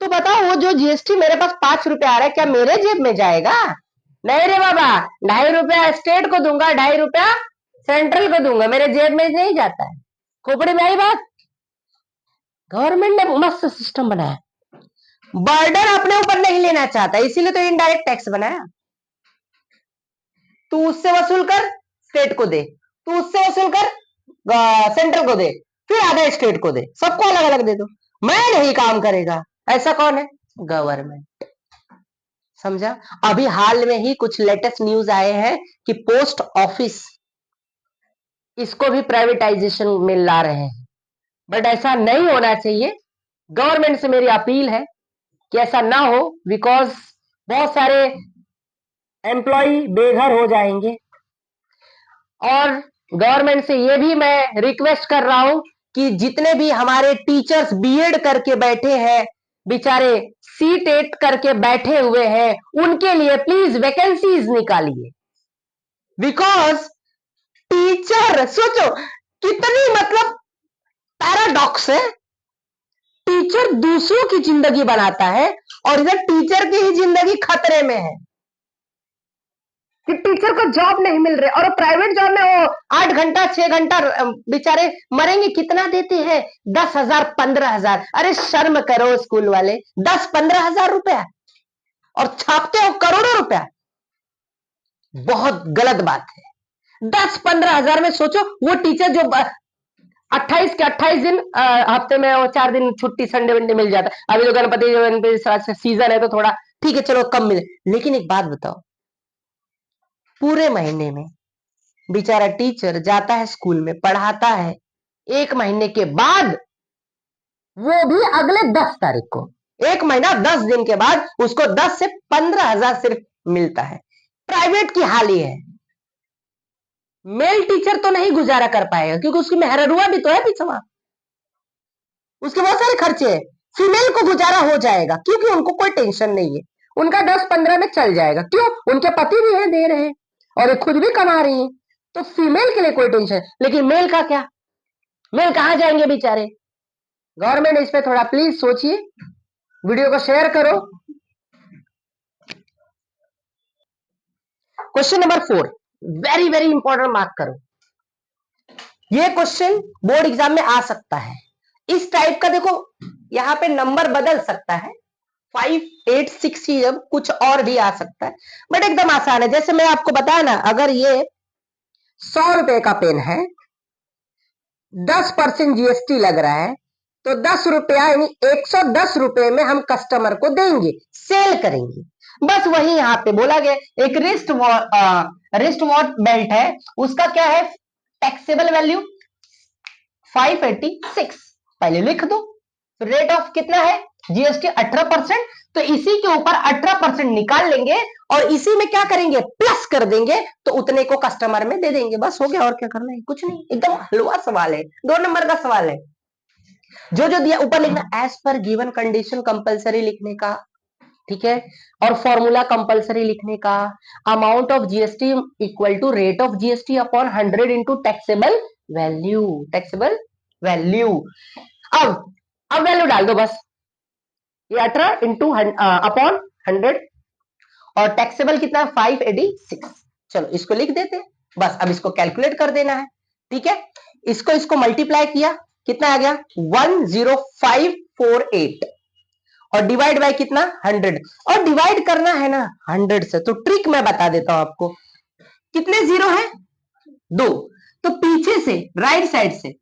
तो बताओ, वो जो जीएसटी मेरे पास 5 रुपए आ रहा है, क्या मेरे जेब में जाएगा? नहीं रे बाबा, 2.5 रुपया स्टेट को दूंगा, 2.5 रुपया सेंट्रल को दूंगा, मेरे जेब में नहीं जाता है। खोपड़ी में आई बात। गवर्नमेंट ने मस्त सिस्टम बनाया, बर्डन अपने ऊपर नहीं लेना चाहता, इसीलिए तो इनडायरेक्ट टैक्स बनाया। तू उससे वसूल कर, स्टेट को दे, तू उससे वसूल कर, सेंट्रल को दे, फिर आधा स्टेट को दे, सबको अलग अलग दे दो। मैं नहीं काम करेगा, ऐसा कौन है? गवर्नमेंट। समझा? अभी हाल में ही कुछ लेटेस्ट न्यूज आए हैं कि पोस्ट ऑफिस, इसको भी प्राइवेटाइजेशन में ला रहे हैं, बट ऐसा नहीं होना चाहिए। गवर्नमेंट से मेरी अपील है कि ऐसा ना हो, बिकॉज बहुत सारे एम्प्लॉय बेघर हो जाएंगे। और गवर्नमेंट से ये भी मैं रिक्वेस्ट कर रहा हूं कि जितने भी हमारे टीचर्स बीएड करके बैठे हैं, बेचारे सीटेट करके बैठे हुए हैं, उनके लिए प्लीज वैकेंसीज निकालिए। बिकॉज टीचर, सोचो कितनी मतलब पैराडॉक्स है, टीचर दूसरों की जिंदगी बनाता है और इधर टीचर की ही जिंदगी खतरे में है कि टीचर को जॉब नहीं मिल रही। और प्राइवेट जॉब में वो 8 घंटा 6 घंटा बेचारे मरेंगे, कितना देते हैं, 10,000 15,000। अरे शर्म करो स्कूल वाले, 10-15 हजार रुपया। और छापते हो करोड़ों रुपया। बहुत गलत बात है। 10-15 हजार में सोचो, वो टीचर जो 28 के 28 दिन हफ्ते में, और 4 दिन छुट्टी संडे वनडे मिल जाता है। अभी तो गणपति सीजन है तो थोड़ा ठीक है, चलो कम मिले, लेकिन एक बात बताओ, पूरे महीने में बेचारा टीचर जाता है स्कूल में, पढ़ाता है, 1 महीने के बाद, वो भी अगले 10 तारीख को, 1 महीना 10 दिन के बाद उसको 10 से 15 हजार सिर्फ मिलता है। प्राइवेट की हाल ही है। मेल टीचर तो नहीं गुजारा कर पाएगा, क्योंकि उसकी मेहरुआ भी तो है पिछवा, उसके बहुत सारे खर्चे हैं। फीमेल को गुजारा हो जाएगा, क्योंकि उनको कोई टेंशन नहीं है, उनका 10-15 में चल जाएगा। क्यों? उनके पति भी है, दे रहे हैं, और ये खुद भी कमा रही है, तो फीमेल के लिए कोई टेंशन। लेकिन मेल का क्या? मेल कहां जाएंगे बेचारे? गवर्नमेंट इस पे थोड़ा प्लीज सोचिए, वीडियो को शेयर करो। Question number 4, very very important, mark करो। ये क्वेश्चन बोर्ड एग्जाम में आ सकता है। इस टाइप का देखो, यहां पे नंबर बदल सकता है, 5, 8, 6 जब कुछ और भी आ सकता है, बट एकदम आसान है। जैसे मैं आपको बताया ना, अगर ये 100 रुपए का पेन है, 10% जीएसटी लग रहा है, तो 10 रुपया यानी 110 रुपए में हम कस्टमर को देंगे, सेल करेंगे। बस वही यहां पे बोला गया। एक रिस्ट वॉच बेल्ट है, उसका क्या है टैक्सेबल वैल्यू 586, पहले लिख दो। रेट ऑफ कितना है जीएसटी 18%, तो इसी के ऊपर 18% निकाल लेंगे और इसी में क्या करेंगे प्लस कर देंगे, तो उतने को कस्टमर में दे देंगे। बस हो गया, और क्या करना है? कुछ नहीं, एकदम हलवा सवाल है, 2 नंबर का सवाल है। जो जो दिया ऊपर लिखना, as per given condition compulsory लिखने का, ठीक है, और फॉर्मूला कंपलसरी लिखने का। Amount of GST equal to rate of GST upon 100 into taxable value, taxable value. अब वैल्यू डाल दो बस, ये 18 इंटू अपॉन 100, और टैक्सेबल कितना है 586। चलो इसको लिख देते हैं, बस अब इसको कैलकुलेट कर देना है, ठीक है। इसको मल्टीप्लाई किया, कितना आ गया 10548, और डिवाइड बाय कितना 100, और डिवाइड करना है ना 100 से, तो ट्रिक मैं बता देता हूं आपको। कितने जीरो है 2, तो पीछे से राइट साइड से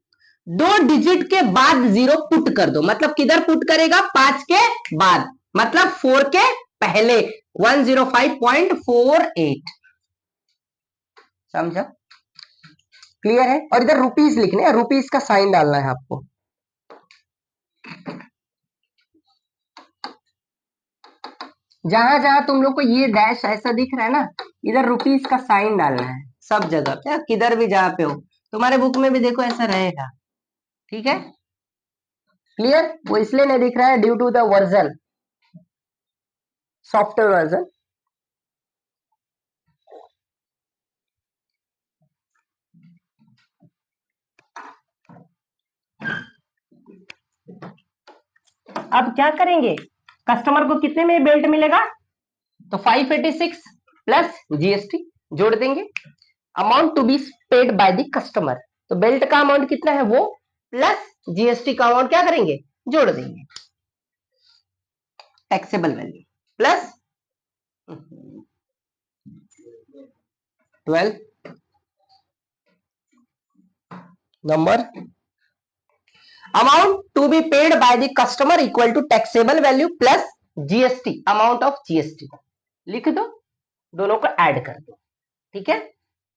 2 डिजिट के बाद 0 पुट कर दो। मतलब किधर पुट करेगा? 5 के बाद, मतलब 4 के पहले, 105.48। समझा? क्लियर है? और इधर रुपीस लिखने हैं, रुपीस का साइन डालना है आपको। जहां जहां तुम लोग को ये डैश ऐसा दिख रहा है ना, इधर रुपीस का साइन डालना है सब जगह, क्या किधर भी जहां पे हो। तुम्हारे बुक में भी देखो ऐसा रहेगा, ठीक है। क्लियर? वो इसलिए नहीं दिख रहा है due to the version, software version. अब क्या करेंगे, कस्टमर को कितने में बेल्ट मिलेगा? तो 586 प्लस जीएसटी जोड़ देंगे, amount to be paid by the customer. तो बेल्ट का अमाउंट कितना है वो, प्लस जीएसटी का अमाउंट क्या करेंगे, जोड़ देंगे। Taxable value plus 12 number, amount to be paid by the customer equal to taxable value plus GST, amount of GST लिख दो, दोनों को ऐड कर दो, ठीक है।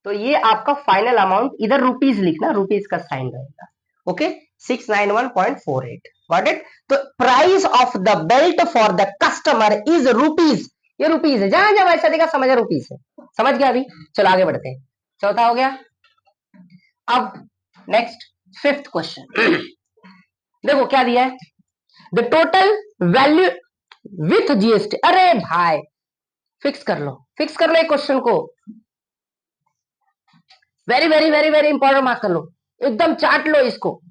तो ये आपका फाइनल अमाउंट, इधर रुपीस लिखना, रुपीस का साइन रहेगा, ओके, 691.48, गॉट इट। तो price of the belt for the customer is rupees, ये रुपीस है, जहां जहां ऐसा देखा समझ रुपीस है, समझ गया। अभी चलो आगे बढ़ते हैं, चौथा हो गया। अब नेक्स्ट 5th क्वेश्चन देखो क्या दिया है, the total value with GST. अरे भाई फिक्स कर लो, फिक्स कर लो एक क्वेश्चन को, very very very very important, mark कर लो, एकदम चाट लो इसको।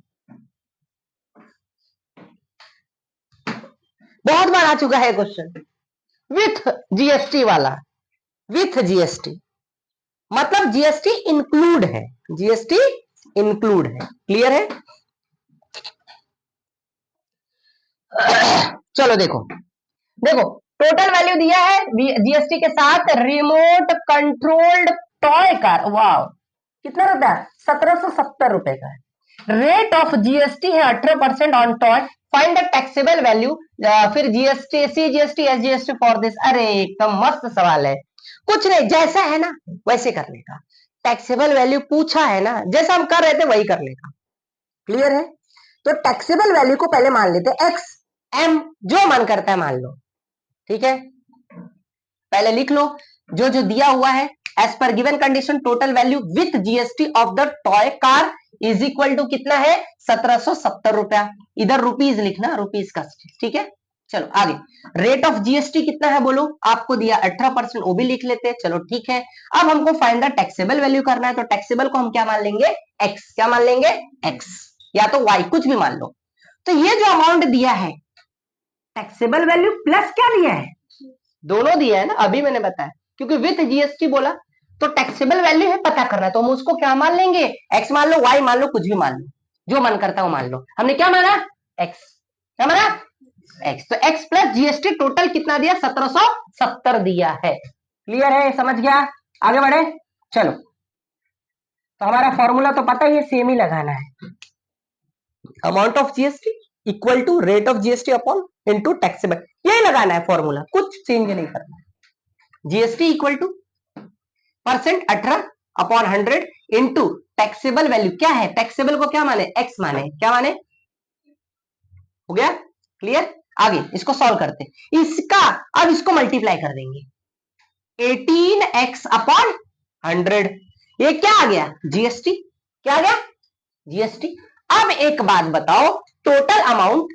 बहुत बार आ चुका है क्वेश्चन, विथ जीएसटी वाला, विथ जीएसटी मतलब जीएसटी इंक्लूड है, जीएसटी इंक्लूड है, क्लियर है। चलो देखो देखो, टोटल वैल्यू दिया है जीएसटी के साथ रिमोट कंट्रोल्ड टॉय कार, वाह कितना रुपया, 1770 रुपए का है। रेट ऑफ जीएसटी है 18% on toy, find the taxable value, फिर GST, CGST, SGST for this. अरे एकदम मस्त सवाल है, कुछ नहीं जैसा है ना वैसे करने का, टैक्सेबल वैल्यू पूछा है ना, जैसा हम कर रहे थे वही करने का। क्लियर है? तो टैक्सेबल वैल्यू को पहले मान लेते हैं एक्स, एम, जो मन करता है मान लो, ठीक है। पहले लिख लो जो जो दिया हुआ है, as per given condition total value with GST of the toy car is equal to कितना है, 1770 रुपया। इधर रुपीज लिखना, रुपीज का, ठीक है। चलो आगे, रेट ऑफ जीएसटी कितना है बोलो, आपको दिया 18%, वो भी लिख लेते हैं, चलो ठीक है। अब हमको फाइंड द टैक्सेबल वैल्यू करना है, तो टैक्सेबल को हम क्या मान लेंगे, एक्स, क्या मान लेंगे, एक्स या तो वाई, कुछ भी मान लो। तो ये जो अमाउंट दिया है टैक्सेबल वैल्यू प्लस क्या दिया है, दोनों दिया है ना, अभी मैंने बताया, क्योंकि विथ जीएसटी बोला तो टैक्सेबल वैल्यू है पता करना है, तो हम उसको क्या मान लेंगे, एक्स मान लो, वाई मान लो, कुछ भी मान लो, जो मन करता है वो मान लो। हमने क्या माना, एक्स, क्या माना, एक्स। तो एक्स प्लस जीएसटी टोटल कितना दिया, 1770 दिया है। क्लियर है, समझ गया, आगे बढ़े। चलो, तो हमारा फॉर्मूला तो पता ही है, सेम ही लगाना है, amount of GST equal to rate of GST upon into taxable, यही लगाना है फॉर्मूला, कुछ चेंज नहीं करना है। GST equal to percent 18 upon 100 into taxable value क्या है, टैक्सेबल को क्या माने, एक्स माने, क्या माने, हो गया क्लियर। आगे इसको सॉल्व करते, इसका अब इसको मल्टीप्लाई कर देंगे, 18x अपॉन 100, ये क्या आ गया, जीएसटी, क्या आ गया, जीएसटी। अब एक बात बताओ, total amount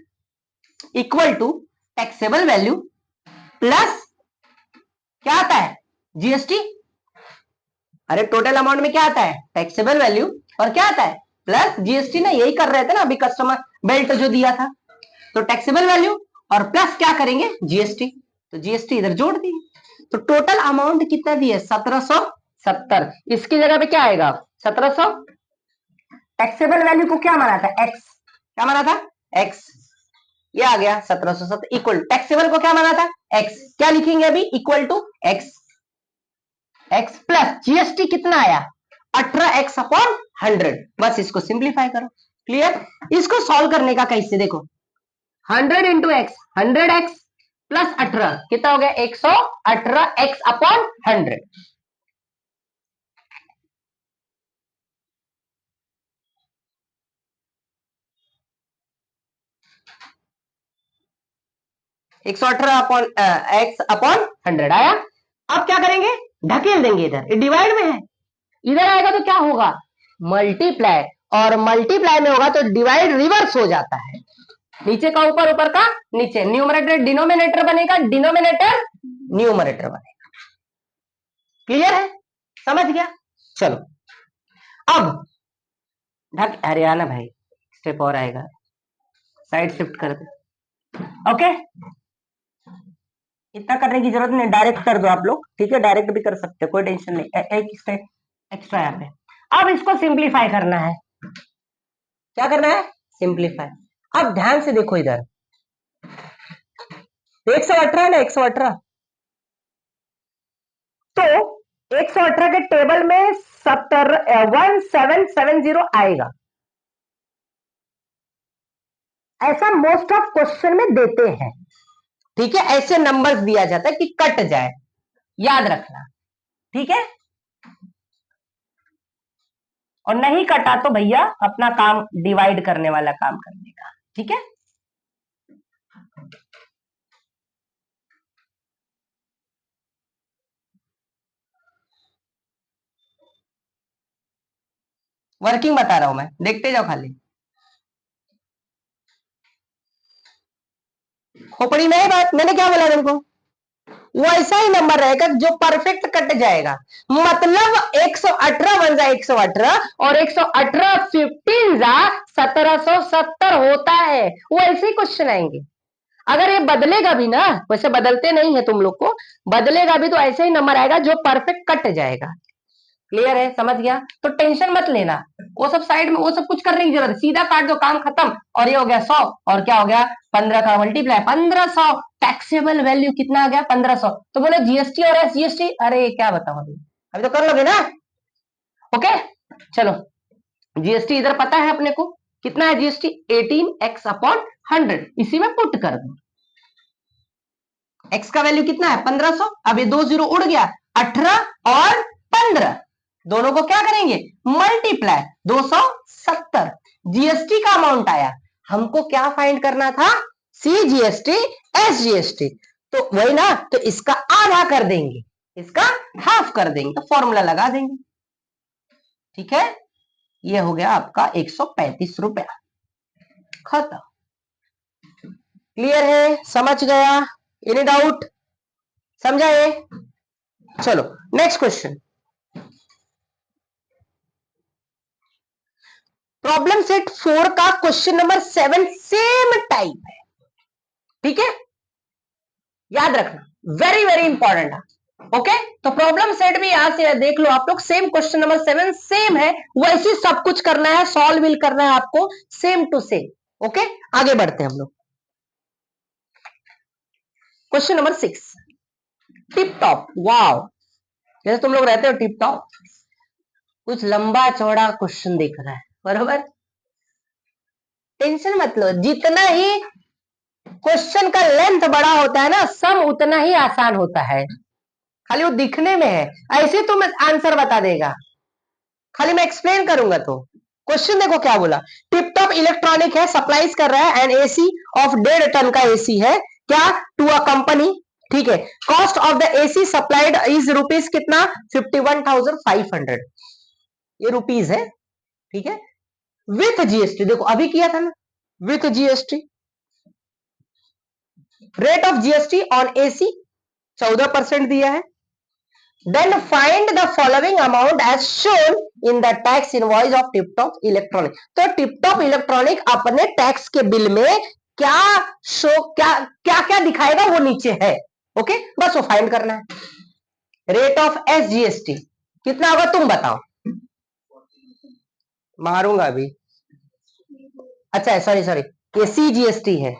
equal to taxable value plus क्या आता है, जीएसटी। अरे टोटल अमाउंट में क्या आता है, टैक्सेबल वैल्यू, और क्या आता है, प्लस जीएसटी ना, यही कर रहे थे ना अभी कस्टमर बेल्ट जो दिया था, तो टैक्सेबल वैल्यू और प्लस क्या करेंगे, जीएसटी, तो जीएसटी इधर जोड़ दी, तो टोटल अमाउंट कितना दिया, 1770, इसकी जगह पे क्या आएगा, 1700, टैक्सेबल वैल्यू को क्या माना था, एक्स, क्या माना था, एक्स, ये आ गया 1770 इक्वल, टैक्सेबल को क्या माना था, एक्स, क्या लिखेंगे अभी, equal to x, x plus GST कितना आया, 18x अपॉन 100, बस इसको सिंप्लीफाई करो। क्लियर, इसको सॉल्व करने का कैसे, देखो 100 इंटू एक्स, 100x प्लस 18 कितना हो गया, 118x अपॉन 100। एक 118 अपॉन एक्स अपॉन 100 आया। अब क्या करेंगे, ढकेल देंगे, इधर डिवाइड में है, इधर आएगा तो क्या होगा, मल्टीप्लाई, और मल्टीप्लाई में होगा तो डिवाइड रिवर्स हो जाता है, नीचे का ऊपर, ऊपर का नीचे, न्यूमरेटर डिनोमिनेटर बनेगा, डिनोमिनेटर न्यूमरेटर बनेगा। क्लियर है, समझ गया। चलो अब ढक, अरे आना भाई, स्टेप और आएगा, साइड शिफ्ट कर दे, ओके, इतना करने की जरूरत नहीं, डायरेक्ट कर दो आप लोग, ठीक है, डायरेक्ट भी कर सकते हो, कोई टेंशन नहीं, एक स्टेप एक्स्ट्रा यहाँ पे। अब इसको सिंप्लीफाई करना है, क्या करना है, सिंप्लीफाई। अब ध्यान से देखो इधर, 118 है ना, 118, तो 118 के टेबल में 1770 आएगा, ऐसा मोस्ट ऑफ क्वेश्चन में देते हैं, ठीक है, ऐसे नंबर्स दिया जाता है कि कट जाए, याद रखना, ठीक है, और नहीं कटा तो भैया अपना काम डिवाइड करने वाला काम करने का, ठीक है। वर्किंग बता रहा हूं मैं, देखते जाओ खाली, खोपड़ी में बात, मैंने क्या बोला तुमको, वो ऐसा ही नंबर रहेगा जो परफेक्ट कट जाएगा, मतलब 118 बन जाए 118, और 118 15 जा 1770 होता है, वो ऐसे ही क्वेश्चन आएंगे। अगर ये बदलेगा भी ना, वैसे बदलते नहीं है तुम लोग को, बदलेगा भी तो ऐसे ही नंबर आएगा जो परफेक्ट कट जाएगा। क्लियर है, समझ गया? तो टेंशन मत लेना, वो सब साइड में, वो सब कुछ करने की जरूरत है, सीधा काट दो, काम खत्म। और ये हो गया 100, और क्या हो गया 15 का मल्टीप्लाई 1500, टैक्सेबल वैल्यू कितना आ गया 1500। तो बोले जीएसटी और एसजीएसटी, अरे क्या बताओ अभी तो कर लोगे ना। ओके चलो, जीएसटी इधर पता है अपने को कितना है, जीएसटी 18x/100, इसी में पुट कर दो। x का वैल्यू कितना है 1500, अब ये 2 जीरो उड़ गया, 18 और 15 दोनों को क्या करेंगे मल्टीप्लाई, 270 जीएसटी का अमाउंट आया। हमको क्या फाइंड करना था, सीजीएसटी एसजीएसटी, तो वही ना, तो इसका आधा कर देंगे, इसका हाफ कर देंगे, तो फॉर्मूला लगा देंगे। ठीक है, ये हो गया आपका 135 रुपया, खत्म। क्लियर है, समझ गया, एनी डाउट, समझा ये? चलो नेक्स्ट क्वेश्चन, प्रॉब्लम सेट 4 का क्वेश्चन नंबर 7 सेम टाइप है। ठीक है, याद रखना, वेरी वेरी इंपॉर्टेंट है। ओके, तो प्रॉब्लम सेट भी यहां से देख लो आप लोग, सेम क्वेश्चन नंबर 7 सेम है, वैसे सब कुछ करना है, सॉल्व भी करना है आपको, सेम टू सेम। ओके, आगे बढ़ते हैं हम लोग। क्वेश्चन नंबर 6, टिप टॉप, वाव, जैसे तुम लोग रहते हो टिप टॉप, कुछ लंबा चौड़ा क्वेश्चन दिख रहा है, बरोबर? टेंशन मत लो, जितना ही क्वेश्चन का लेंथ बड़ा होता है ना, सम उतना ही आसान होता है, खाली वो दिखने में है, ऐसे तुम आंसर बता देगा, खाली मैं एक्सप्लेन करूंगा। तो क्वेश्चन देखो क्या बोला, टिप टॉप इलेक्ट्रॉनिक है, सप्लाईज कर रहा है, एंड एसी ऑफ 1.5 टन का एसी है, क्या टू अ कंपनी। ठीक है, cost of the AC supplied is rupees कितना 51,500, ये रुपीज है। ठीक है, विथ जीएसटी, देखो अभी किया था ना, with GST, rate of GST on AC 14% दिया है। Then find the following amount as shown in the tax invoice of tiptop electronic. तो टिपटॉप इलेक्ट्रॉनिक अपने टैक्स के बिल में क्या शो, क्या क्या क्या दिखाएगा वो नीचे है। ओके, बस वो फाइंड करना है। रेट ऑफ एसजीएसटी कितना होगा तुम बताओ, मारूंगा अभी। अच्छा है, सॉरी सॉरी, ये सीजीएसटी है,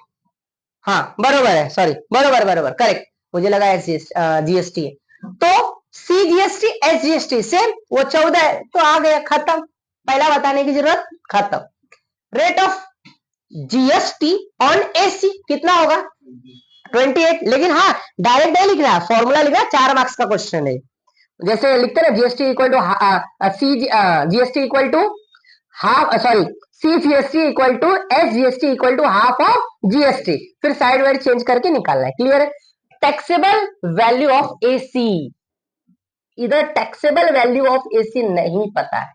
हाँ बरोबर है, सॉरी बरोबर बरोबर करेक्ट, मुझे लगा जीएसटी है। तो सीजीएसटी एसजीएसटी सेम, वो 14 है, तो आ गया, खत्म, पहला बताने की जरूरत, खत्म। Rate of GST on AC कितना होगा 28, लेकिन हाँ डायरेक्ट नहीं लिख रहा, फॉर्मूला लिख रहा, 4 मार्क्स का क्वेश्चन है, जैसे लिखते हैं GST equal to GST equal to half, sorry CGST equal to SGST equal to half of GST, फिर साइड वाइड चेंज करके निकालना है। क्लियर है? टैक्सेबल वैल्यू ऑफ एसी, इधर टैक्सेबल वैल्यू ऑफ एसी नहीं पता है।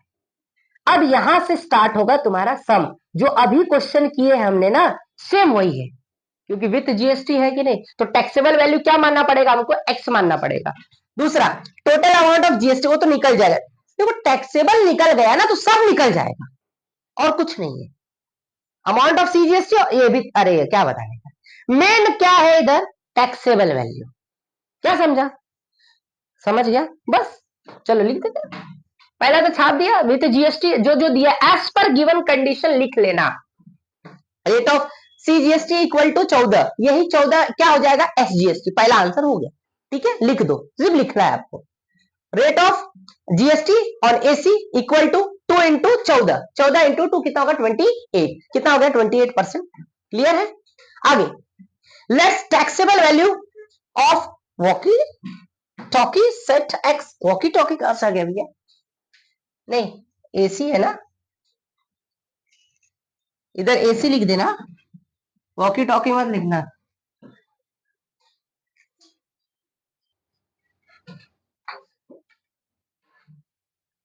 अब यहां से स्टार्ट होगा तुम्हारा सम, जो अभी क्वेश्चन किए हमने ना, सेम वही है, क्योंकि विथ जीएसटी है कि नहीं, तो टैक्सेबल वैल्यू क्या मानना पड़ेगा हमको, एक्स मानना पड़ेगा। दूसरा, टोटल अमाउंट ऑफ जीएसटी, वो तो निकल जाएगा, देखो टैक्सेबल निकल गया ना, तो सब निकल जाएगा, और कुछ नहीं है। अमाउंट ऑफ सीजीएसटी ये भी, अरे क्या बताने का, मेन क्या है इधर, टैक्सेबल वैल्यू। क्या समझा, समझ गया? बस चलो लिख देते, पहला तो छाप दिया, विथ जीएसटी जो जो दिया एज पर गिवन कंडीशन लिख लेना। Rate of CGST equal to 14, यही 14 क्या हो जाएगा एसजीएसटी, पहला आंसर हो गया। ठीक है, लिख दो, सिर्फ लिखना है आपको। Rate of GST on AC equal to 2 into 14, 14 into 2 कितना होगा 28, कितना हो गया 28%। क्लियर है? आगे, let's taxable value of walkie talkie set x, walkie talkie कहां से आ गया भैया, नहीं एसी है ना, इधर एसी लिख देना, वॉकी टॉकी मत लिखना।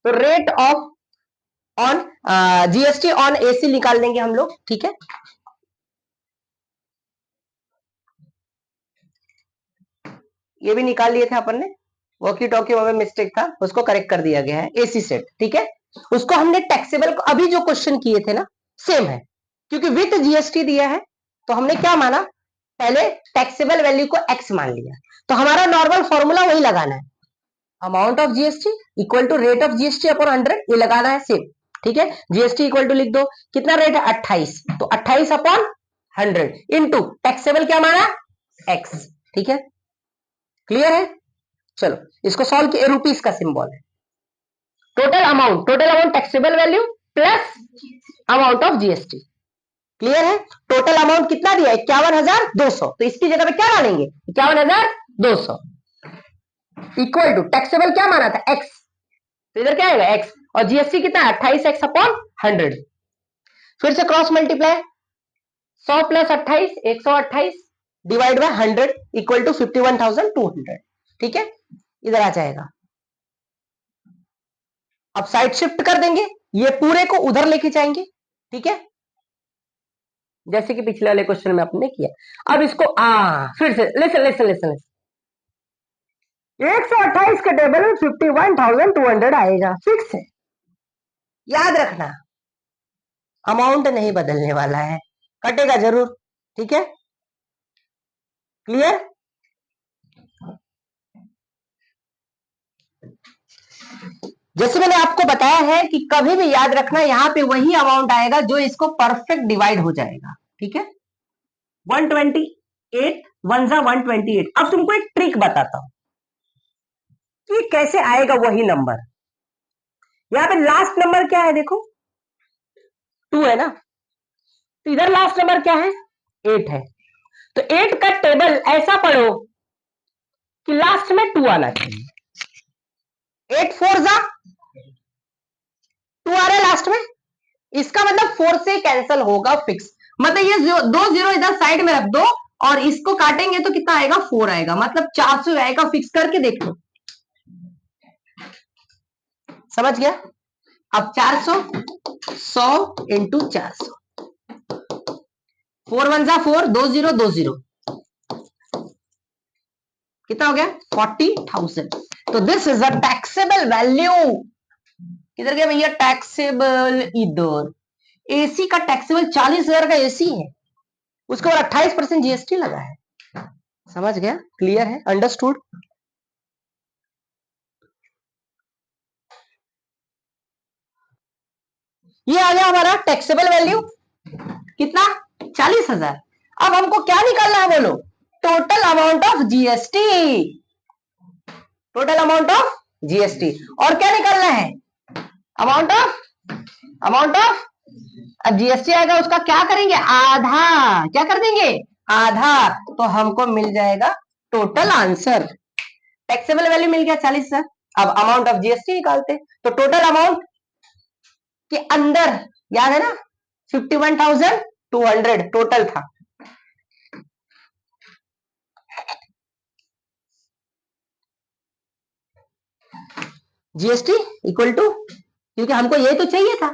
तो rate of on GST on AC निकाल देंगे हम लोग। ठीक है, ये भी निकाल लिए थे अपन ने, वॉकी टॉकी में मिस्टेक था, उसको करेक्ट कर दिया गया है, एसी सेट। ठीक है, उसको हमने टैक्सेबल को, अभी जो क्वेश्चन किए थे ना सेम है, क्योंकि विथ जीएसटी दिया है, तो हमने क्या माना, पहले टैक्सेबल वैल्यू को एक्स मान लिया, तो हमारा नॉर्मल फॉर्मूला वही लगाना है, amount of GST equal to rate of GST upon 100, ये लगाना है सेम। ठीक है, जीएसटी इक्वल टू लिख दो, कितना रेट है 28, तो 28 अपॉन 100 इनटू टैक्सेबल क्या माना एक्स। ठीक है, क्लियर है। चलो इसको सॉल्व किया, रुपीस का सिंबल है। Total amount taxable value plus amount of GST. Clear है। टोटल अमाउंट कितना दिया 51,200, तो इसकी जगह पे क्या डालेंगे 51,200 इक्वल टू टैक्सेबल क्या माना था एक्स, तो इधर क्या आएगा एक्स, और जीएसटी कितना है 28x अपॉन 100। फिर से cross multiply, 100 plus 28 128 divide by 100 equal to 51,200। ठीक है, इधर आ जाएगा। अब साइड शिफ्ट कर देंगे, ये पूरे को उधर लेके जाएंगे। ठीक है, जैसे कि पिछले वाले क्वेश्चन में आपने किया। अब इसको फिर से लिसन लिसन लिसन, 128 के टेबल में 51,200 आएगा, फिक्स है। याद रखना अमाउंट नहीं बदलने वाला है, कटेगा जरूर। ठीक है, क्लियर। जैसे मैंने आपको बताया है कि कभी भी याद रखना यहां पे वही अमाउंट आएगा जो इसको परफेक्ट डिवाइड हो जाएगा। ठीक है, 128 1 जा 128। अब तुमको एक ट्रिक बताता हूं कि कैसे आएगा वही नंबर। यहां पे लास्ट नंबर क्या है देखो 2 है ना, तो इधर लास्ट नंबर क्या है 8 है, तो 8 का टेबल ऐसा पढ़ो कि लास्ट में 2 आना चाहिए। 8 4 जा 2 आ रहा है लास्ट में, इसका मतलब 4 से कैंसिल होगा फिक्स। मतलब ये 2 0 इधर साइड में रख दो और इसको काटेंगे तो कितना आएगा 4 आएगा, मतलब 400 आएगा। फिक्स करके देख लो, समझ गया। अब 400 100 इंटू 400, 4 1 जा 4 2 0 2 0, कितना हो गया 40,000। तो this is a taxable value. किधर गया भैया टैक्सेबल, इधर एसी का टैक्सेबल 40,000 का एसी है, उसके ऊपर 28% जीएसटी लगा है। समझ गया, क्लियर है, अंडरस्टूड। ये आ गया हमारा टैक्सेबल वैल्यू कितना 40,000। अब हमको क्या निकालना है बोलो, total amount of GST, total amount of GST. और क्या निकालना है अमाउंट ऑफ अब जीएसटी आएगा उसका क्या करेंगे आधा, क्या कर देंगे आधा, तो हमको मिल जाएगा टोटल आंसर। टैक्सेबल वैल्यू मिल गया 40,000। अब अमाउंट ऑफ जीएसटी निकालते, तो टोटल अमाउंट के अंदर याद है ना 51,200 टोटल था। जीएसटी इक्वल टू, क्योंकि हमको ये तो चाहिए था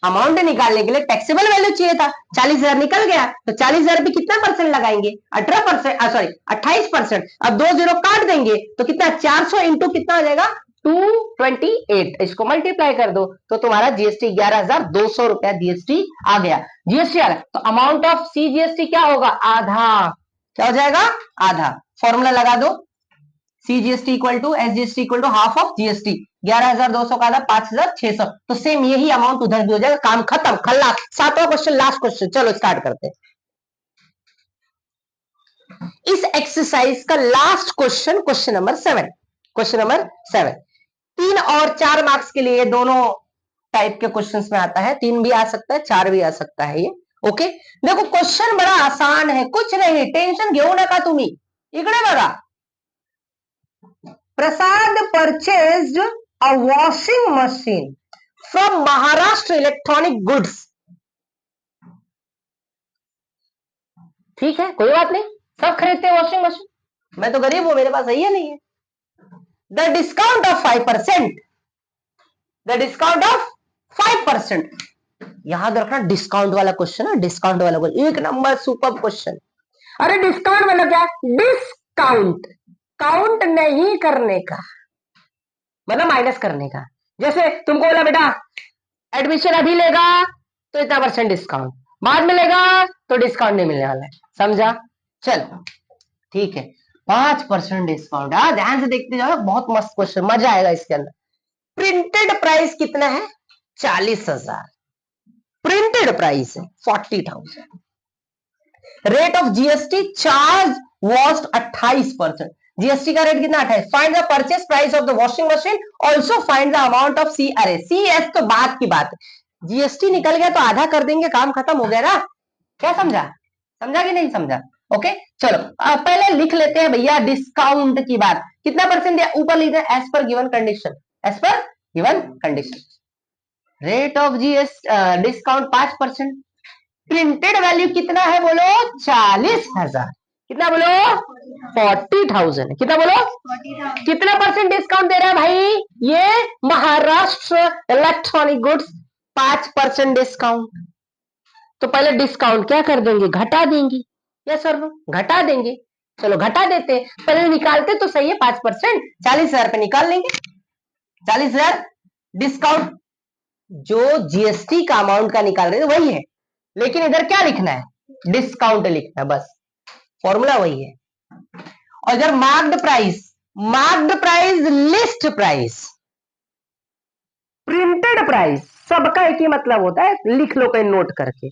अमाउंट निकालने के लिए टैक्सेबल वैल्यू चाहिए था, 40,000 निकल गया, तो 40,000 पे कितना परसेंट लगाएंगे 18%, सॉरी 28%। अब 2 0 काट देंगे तो कितना 400 इंटू कितना हो जाएगा 228, इसको मल्टीप्लाई कर दो तो तुम्हारा जीएसटी 11,200 रुपया जीएसटी आ गया। जीएसटी आ गया तो अमाउंट ऑफ सी जीएसटी क्या होगा आधा, क्या हो जाएगा आधा। फॉर्मूला लगा दो, C GST equal to S GST equal to half of GST, 11,200 का आधा 5,600, तो सेम यही अमाउंट उधर भी हो जाएगा, काम खत्म खल्ला। 7वां क्वेश्चन लास्ट क्वेश्चन, चलो स्टार्ट करते हैं। इस एक्सरसाइज का last question, question number 7, question number 7 3 और 4 मार्क्स के लिए दोनों टाइप के क्वेश्चंस में आता है, 3 भी आ सकता है 4 भी आ सकता है ये। ओके, देखो क्वेश्चन बड़ा आसान है, कुछ नहीं, टेंशन घेऊ नका तुम्ही, इकडे बघा। Prasad purchased a washing machine from Maharashtra electronic goods. ठीक है, कोई बात नहीं, सब खरीदते हैं वॉशिंग मशीन, मैं तो गरीब हूं, मेरे पास है नहीं है। The discount of 5%, the discount of 5%, याद रखना डिस्काउंट वाला क्वेश्चन है, डिस्काउंट वाला क्वेश्चन एक नंबर सुपर क्वेश्चन। अरे डिस्काउंट मतलब क्या, डिस्काउंट, काउंट नहीं करने का मतलब माइनस करने का। जैसे तुमको बोला बेटा एडमिशन अभी लेगा तो इतना % डिस्काउंट, बाद में लेगा तो डिस्काउंट नहीं मिलने वाला है, समझा। चलो ठीक है, 5% डिस्काउंट। हाँ, ध्यान से देखते जाओ, बहुत मस्त क्वेश्चन, मजा आएगा इसके अंदर। प्रिंटेड प्राइस कितना है? 40,000। प्रिंटेड प्राइस है 40,000। Rate of GST charge was 28%। GST का रेट कितना? 28। Find the purchase price of the washing machine, also find the amount of C. अरे सीएस तो बात की बात है, जीएसटी निकल गया तो आधा कर देंगे, काम खत्म हो गया ना। क्या समझा? समझा कि नहीं समझा? ओके चलो पहले लिख लेते हैं भैया डिस्काउंट की बात। कितना परसेंट दिया? ऊपर लिख दें as per given condition, as per given condition. Rate of GS discount 5%। Printed value कितना है बोलो? 40,000। कितना बोलो? 40,000। कितना बोलो? 40,000। कितना परसेंट डिस्काउंट दे रहा है भाई? ये महाराष्ट्र इलेक्ट्रॉनिक गुड्स 5% डिस्काउंट। तो पहले डिस्काउंट क्या कर देंगे? घटा देंगे। यस और नो? घटा देंगे। चलो घटा देते, पहले निकालते तो सही है 5%। 40,000 पे निकाल लेंगे। 40,000 डिस्काउंट, जो जीएसटी का अमाउंट का निकाल रहे हैं वही है, लेकिन इधर क्या लिखना है? डिस्काउंट लिखना है, बस फॉर्मूला वही है। और इधर marked price, marked price, list price, printed price, सबका एक ही मतलब होता है, लिख लो कहीं नोट करके।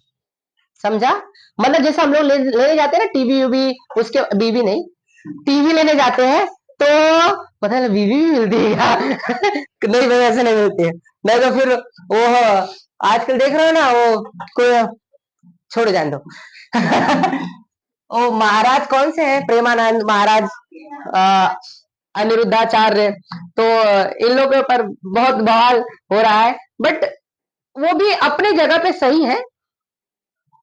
समझा? मतलब जैसे हम लोग लेने जाते हैं ना टीवी वीवी, उसके बीवी नहीं, टीवी लेने जाते हैं तो पता है बीवी भी मिलती है क्या? नहीं भाई ऐसे नहीं मिलती है, नहीं तो फिर वो आजकल देख रहे हो ना, वो कोई छोड़ जान दो। वो महाराज कौन से हैं? प्रेमानंद महाराज, अनिरुद्धाचार्य, तो इन लोगों के ऊपर बहुत बवाल हो रहा है, बट वो भी अपनी जगह पे सही है,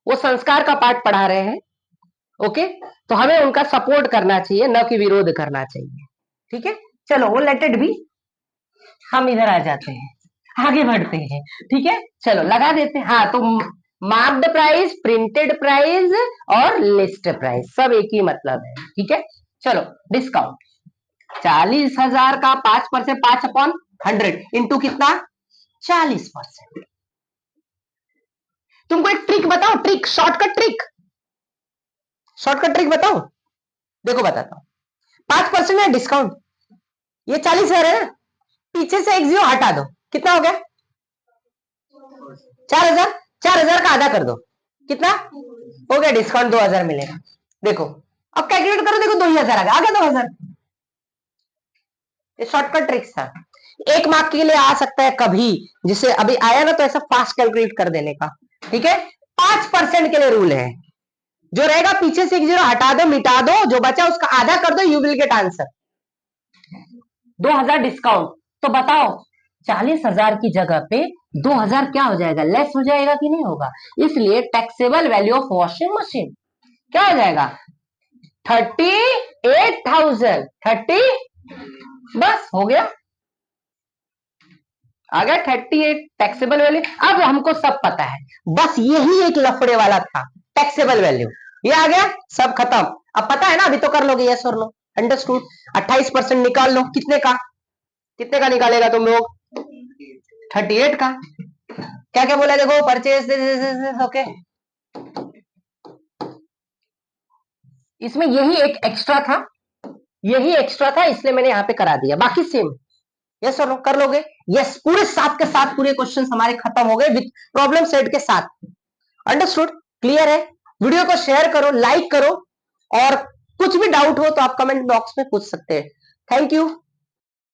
वो संस्कार का पाठ पढ़ा रहे हैं। ओके, तो हमें उनका सपोर्ट करना चाहिए, न कि विरोध करना चाहिए। ठीक है, चलो वो लेट इट बी, हम इधर आ जाते हैं, आगे बढ़ते हैं। ठीक है, चलो लगा देते हैं। हाँ, तो मार्क्ड प्राइस, प्रिंटेड प्राइस और लिस्ट प्राइस सब एक ही मतलब है। ठीक है, चलो डिस्काउंट 40,000 का 5%, 5/100 इंटू कितना? 40%। तुमको एक ट्रिक बताओ, trick, shortcut trick, shortcut trick बताओ। देखो बताता हूं। 5% है डिस्काउंट, ये 40,000 है ना, पीछे से एक जीरो हटा दो, कितना हो गया? 4,000। 4,000 का आधा कर दो, कितना हो गया? डिस्काउंट 2,000 मिलेगा। देखो अब कैलकुलेट करो, देखो 2,000 आ गया 2,000। ये शॉर्टकट ट्रिक्स था, 1 मार्क के लिए आ सकता है कभी, जिसे अभी आया ना तो ऐसा फास्ट कैलकुलेट कर देने का। ठीक है, 5% के लिए रूल है, जो रहेगा पीछे से एक जीरो हटा दो, मिटा दो, जो बचा उसका आधा कर दो, you will get answer. 2,000 discount, तो बताओ 40,000 की जगह पे 2,000 क्या हो जाएगा? लेस हो जाएगा कि नहीं होगा? इसलिए taxable value of washing machine क्या हो जाएगा? 38,000। 30, बस हो गया, आ गया 38 टैक्सेबल वैल्यू। अब हमको सब पता है, बस यही एक लफड़े वाला था, टैक्सेबल वैल्यू ये आ गया, सब खत्म। अब पता है ना, अभी तो कर लोगे यस और नो, अंडरस्टूड। 28% निकाल लो, कितने का? कितने का निकालेगा तुम लोग? 38 का। क्या क्या बोला देखो? परचेज, ओके, इसमें यही एक एक्स्ट्रा था, यही एक्स्ट्रा था, इसलिए मैंने यहाँ पे करा दिया, बाकी सेम। यस और नो कर लोगे? यस, पूरे 7 के 7 पूरे क्वेश्चन हमारे खत्म हो गए विद प्रॉब्लम सेट के साथ। अंडरस्टूड? क्लियर है? वीडियो को शेयर करो, लाइक करो, और कुछ भी डाउट हो तो आप कमेंट बॉक्स में पूछ सकते हैं। Thank you.